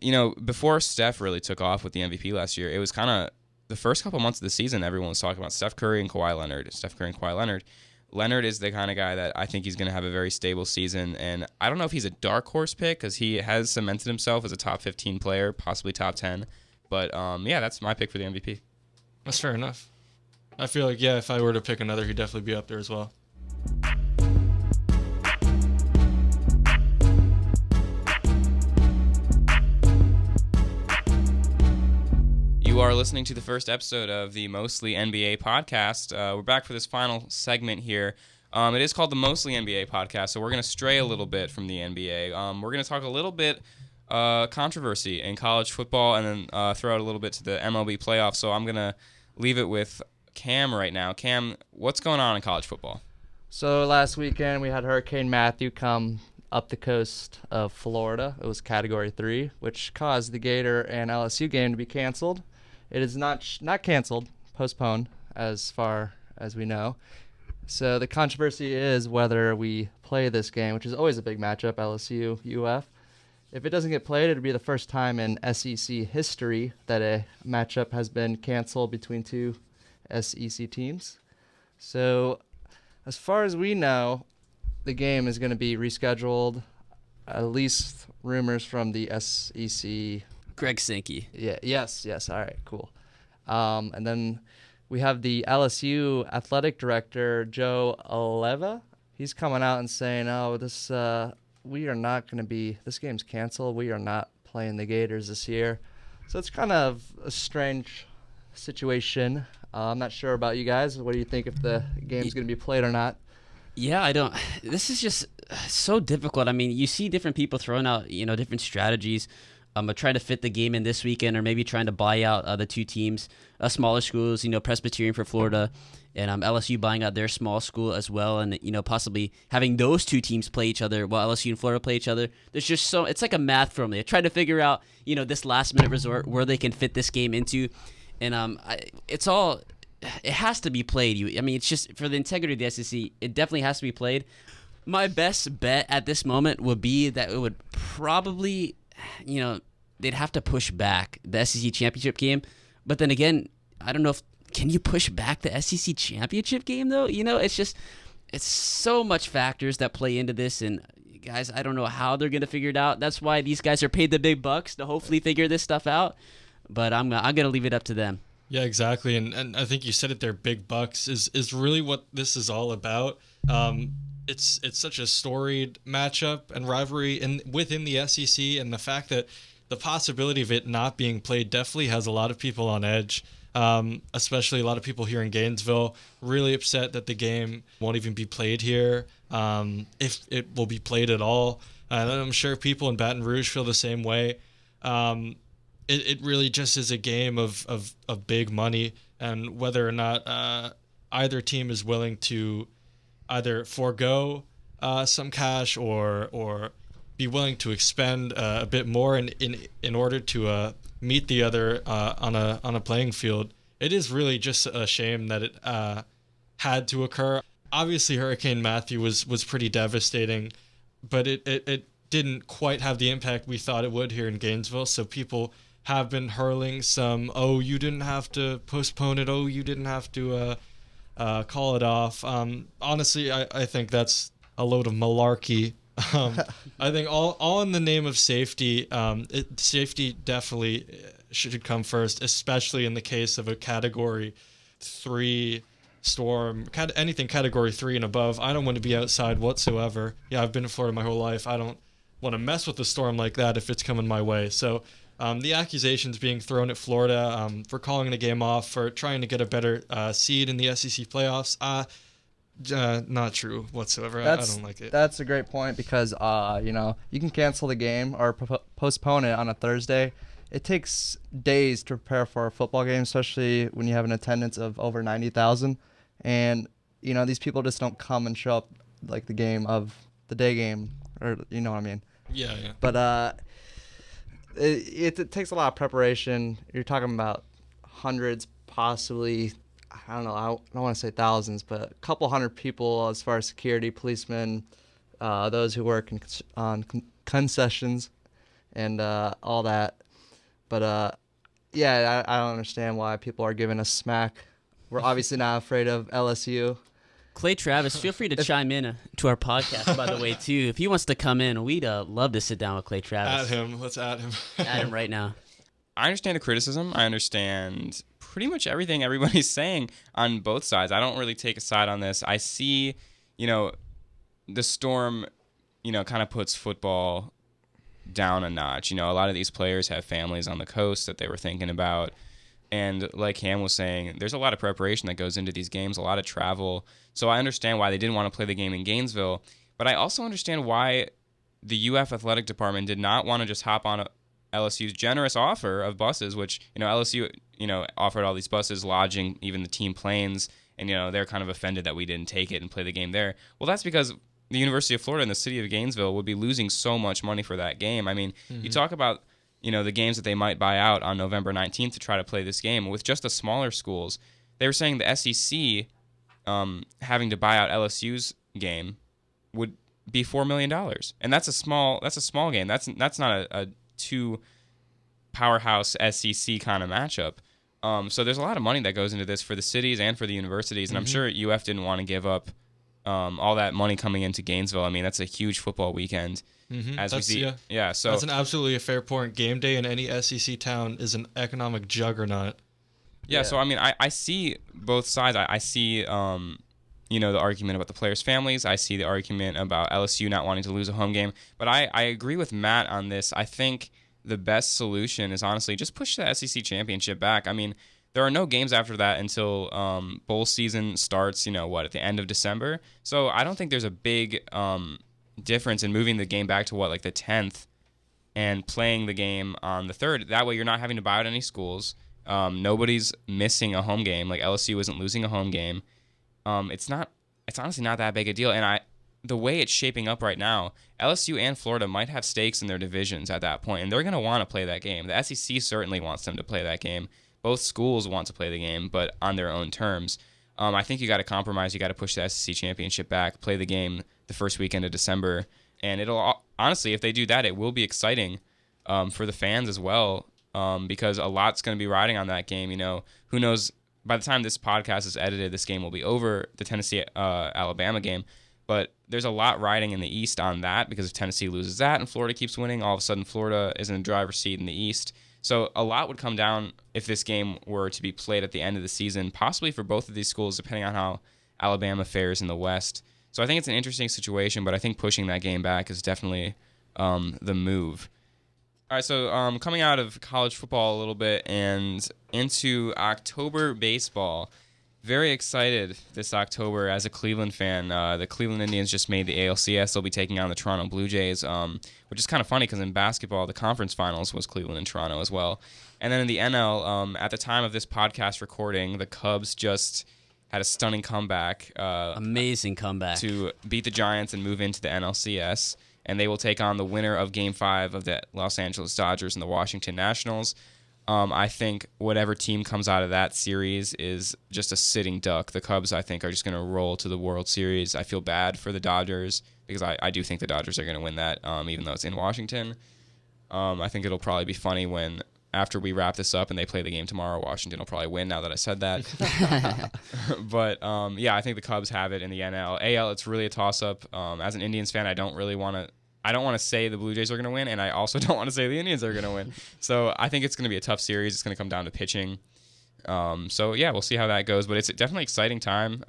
before Steph really took off with the MVP last year, it was kind of the first couple months of the season. Everyone was talking about Steph Curry and Kawhi Leonard. Steph Curry and Kawhi Leonard. Leonard is the kind of guy that I think he's going to have a very stable season, and I don't know if he's a dark horse pick because he has cemented himself as a top 15 player, possibly top 10. But that's my pick for the MVP. That's fair enough. I feel like, if I were to pick another, he'd definitely be up there as well. You are listening to the first episode of the Mostly NBA podcast. We're back for this final segment here. It is called the Mostly NBA podcast, so we're going to stray a little bit from the NBA. We're going to talk a little bit controversy in college football and then throw out a little bit to the MLB playoffs. So I'm going to leave it with Cam right now. Cam, what's going on in college football? So last weekend we had Hurricane Matthew come up the coast of Florida. It was Category 3, which caused the Gator and LSU game to be canceled. It is not canceled, postponed, as far as we know. So the controversy is whether we play this game, which is always a big matchup, LSU-UF. If it doesn't get played, it would be the first time in SEC history that a matchup has been canceled between two SEC teams. So as far as we know, the game is going to be rescheduled, at least rumors from the SEC. Greg Sankey. Yes. All right, cool. And then we have the LSU athletic director, Joe Alleva. He's coming out and saying, this game's canceled. We are not playing the Gators this year. So it's kind of a strange situation. I'm not sure about you guys. What do you think if the game's going to be played or not? Yeah, I don't. This is just so difficult. I mean, you see different people throwing out, different strategies. Trying to fit the game in this weekend, or maybe trying to buy out the two teams, smaller schools. Presbyterian for Florida, and LSU buying out their small school as well, and possibly having those two teams play each other while LSU and Florida play each other. There's just it's like a math formula. Trying to figure out this last minute resort where they can fit this game into, and it has to be played. It's just for the integrity of the SEC. It definitely has to be played. My best bet at this moment would be that it would probably, they'd have to push back the SEC championship game. But then again, I don't know can you push back the SEC championship game though? It's so much factors that play into this, and guys, I don't know how they're gonna figure it out. That's why these guys are paid the big bucks to hopefully figure this stuff out. But I'm gonna leave it up to them. Yeah, exactly. And I think you said it there, big bucks is really what this is all about. It's such a storied matchup and rivalry within the SEC, and the fact that the possibility of it not being played definitely has a lot of people on edge, especially a lot of people here in Gainesville really upset that the game won't even be played here, if it will be played at all. And I'm sure people in Baton Rouge feel the same way. It really just is a game of big money, and whether or not either team is willing to either forego some cash or be willing to expend a bit more in order to meet the other on a playing field. It is really just a shame that it had to occur. Obviously, Hurricane Matthew was pretty devastating, but it didn't quite have the impact we thought it would here in Gainesville. So people have been hurling some, you didn't have to postpone it. You didn't have to call it off. Honestly, I think that's a load of malarkey. I think all in the name of safety. Safety definitely should come first, especially in the case of a Category 3 storm, anything category 3 and above, I don't want to be outside whatsoever. Yeah, I've been in Florida my whole life. I don't want to mess with a storm like that if it's coming my way. So the accusations being thrown at Florida for calling the game off, for trying to get a better seed in the SEC playoffs, not true whatsoever. I don't like it. That's a great point because, you can cancel the game or postpone it on a Thursday. It takes days to prepare for a football game, especially when you have an attendance of over 90,000. And, these people just don't come and show up like the day game, or you know what I mean. Yeah. But it takes a lot of preparation. You're talking about hundreds, possibly, I don't know, I don't want to say thousands, but a couple hundred people as far as security, policemen, those who work on concessions and all that. But, I don't understand why people are giving us smack. We're obviously not afraid of LSU. Clay Travis, feel free to chime in to our podcast, by the way, too. If he wants to come in, we'd love to sit down with Clay Travis. Add him. Let's add him. Add him right now. I understand the criticism. I understand pretty much everything everybody's saying on both sides. I don't really take a side on this. I see, the Storm, kind of puts football down a notch. A lot of these players have families on the coast that they were thinking about. And like Cam was saying, there's a lot of preparation that goes into these games, a lot of travel. So I understand why they didn't want to play the game in Gainesville. But I also understand why the UF athletic department did not want to just hop on LSU's generous offer of buses, which, LSU, offered all these buses, lodging, even the team planes. And, they're kind of offended that we didn't take it and play the game there. Well, that's because the University of Florida and the city of Gainesville would be losing so much money for that game. I mean, you talk about the games that they might buy out on November 19th to try to play this game. With just the smaller schools, they were saying the SEC having to buy out LSU's game would be $4 million. And that's a small game. That's not a two powerhouse SEC kind of matchup. So there's a lot of money that goes into this for the cities and for the universities. And I'm sure UF didn't want to give up all that money coming into Gainesville. I mean, that's a huge football weekend. As we see, so that's an absolutely a fair point. Game day in any SEC town is an economic juggernaut. Yeah, so I mean, I see both sides. I see, the argument about the players' families. I see the argument about LSU not wanting to lose a home game. But I agree with Matt on this. I think the best solution is honestly just push the SEC championship back. I mean, there are no games after that until bowl season starts. At the end of December. So I don't think there's a big difference in moving the game back to the 10th and playing the game on the 3rd. That way you're not having to buy out any schools. Nobody's missing a home game. Like LSU isn't losing a home game. It's honestly not that big a deal. And the way it's shaping up right now, LSU and Florida might have stakes in their divisions at that point, and they're going to want to play that game. The SEC certainly wants them to play that game. Both schools want to play the game, but on their own terms. I think you got to compromise. You got to push the SEC championship back, play the game the first weekend of December, and it'll honestly, if they do that, it will be exciting for the fans as well, because a lot's going to be riding on that game. Who knows? By the time this podcast is edited, this game will be over, the Tennessee Alabama game. But there's a lot riding in the East on that, because if Tennessee loses that and Florida keeps winning, all of a sudden Florida is in the driver's seat in the East. So a lot would come down if this game were to be played at the end of the season, possibly for both of these schools, depending on how Alabama fares in the West. So I think it's an interesting situation, but I think pushing that game back is definitely the move. All right, so coming out of college football a little bit and into October baseball. Very excited this October as a Cleveland fan. The Cleveland Indians just made the ALCS. They'll be taking on the Toronto Blue Jays, which is kind of funny because in basketball, the conference finals was Cleveland and Toronto as well. And then in the NL, at the time of this podcast recording, the Cubs just had a stunning comeback. Amazing comeback. To beat the Giants and move into the NLCS. And they will take on the winner of Game 5 of the Los Angeles Dodgers and the Washington Nationals. I think whatever team comes out of that series is just a sitting duck. The Cubs, I think, are just going to roll to the World Series. I feel bad for the Dodgers because I do think the Dodgers are going to win that, even though it's in Washington. I think it'll probably be funny when, after we wrap this up and they play the game tomorrow, Washington will probably win now that I said that. But, I think the Cubs have it in the NL. AL, it's really a toss-up. As an Indians fan, I don't want to say the Blue Jays are going to win, and I also don't want to say the Indians are going to win. So I think it's going to be a tough series. It's going to come down to pitching. So yeah, we'll see how that goes. But it's definitely exciting time.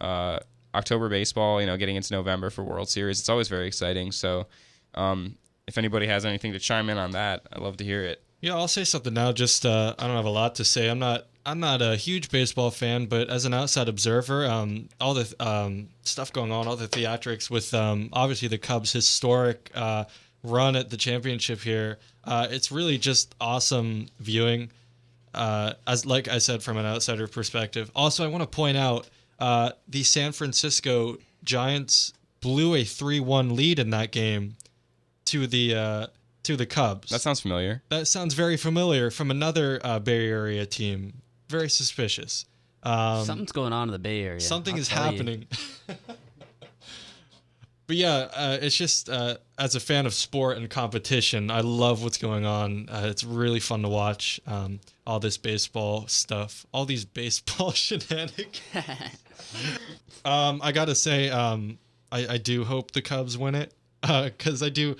October baseball, getting into November for World Series, it's always very exciting. So if anybody has anything to chime in on that, I'd love to hear it. Yeah, I'll say something now. Just I don't have a lot to say. I'm not a huge baseball fan, but as an outside observer, all the stuff going on, all the theatrics with obviously the Cubs' historic run at the championship here, it's really just awesome viewing. As like I said, from an outsider perspective. Also, I want to point out the San Francisco Giants blew a 3-1 lead in that game to the Cubs. That sounds familiar. That sounds very familiar from another Bay Area team. Very suspicious. Something's going on in the Bay Area. Something I'll is tell you. happening. But yeah, it's just as a fan of sport and competition, I love what's going on. It's really fun to watch all this baseball stuff, all these baseball shenanigans. I gotta say, I do hope the Cubs win it because I do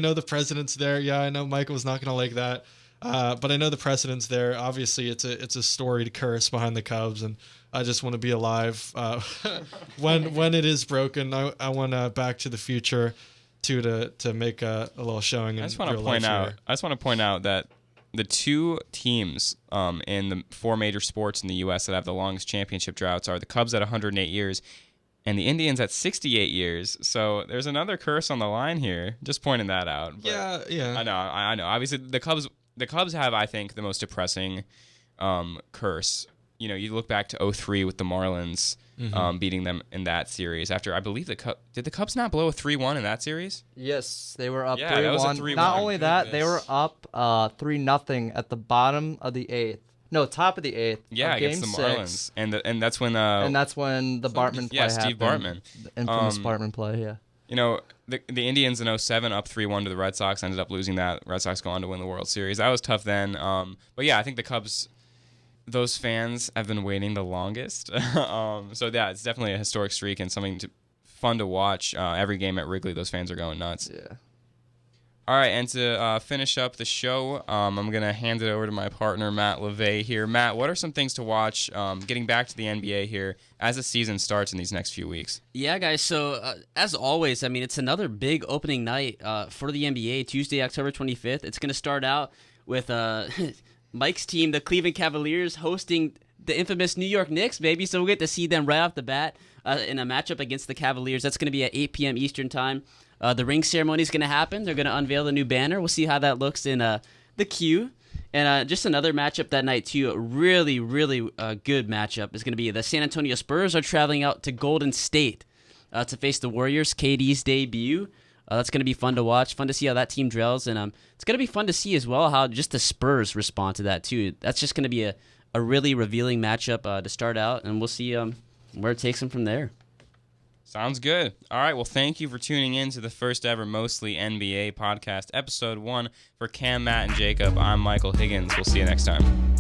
know the president's there. Yeah, I know Michael's not gonna like that, but I know the president's there. Obviously, it's a storied curse behind the Cubs, and I just want to be alive when it is broken. I want Back to the Future to make a little showing. I just want to point out that the two teams in the four major sports in the U.S. that have the longest championship droughts are the Cubs at 108 years and the Indians at 68 years. So there's another curse on the line here. Just pointing that out. But yeah. I know. Obviously, the Cubs have, I think, the most depressing curse. You look back to 2003 with the Marlins beating them in that series. After, I believe, did the Cubs not blow a 3-1 in that series? Yes, they were up 3-1. That was a 3-1. Not only that, they were up 3-0 at the bottom of the 8th. No, top of the 8th. Yeah, of against Game the 6. Marlins. And that's when the Bartman play happened. Steve Bartman. The infamous Bartman play, yeah. The Indians in 2007 up 3-1 to the Red Sox, ended up losing that. Red Sox go on to win the World Series. That was tough then. But yeah, I think the Cubs, those fans have been waiting the longest. So yeah, it's definitely a historic streak and something fun to watch. Every game at Wrigley, those fans are going nuts. Yeah. All right, and to finish up the show, I'm going to hand it over to my partner, Matt LeVay here. Matt, what are some things to watch getting back to the NBA here as the season starts in these next few weeks? Yeah, guys. So, as always, I mean, it's another big opening night for the NBA, Tuesday, October 25th. It's going to start out with Mike's team, the Cleveland Cavaliers, hosting the infamous New York Knicks, baby. So we'll get to see them right off the bat in a matchup against the Cavaliers. That's going to be at 8 p.m. Eastern time. The ring ceremony is going to happen. They're going to unveil the new banner. We'll see how that looks in the queue. And just another matchup that night, too. A really, really good matchup is going to be the San Antonio Spurs are traveling out to Golden State to face the Warriors, KD's debut. That's going to be fun to watch, fun to see how that team drills. And it's going to be fun to see as well how just the Spurs respond to that, too. That's just going to be a really revealing matchup to start out, and we'll see where it takes them from there. Sounds good. All right, well, thank you for tuning in to the first ever Mostly NBA podcast, episode 1. For Cam, Matt, and Jacob, I'm Michael Higgins. We'll see you next time.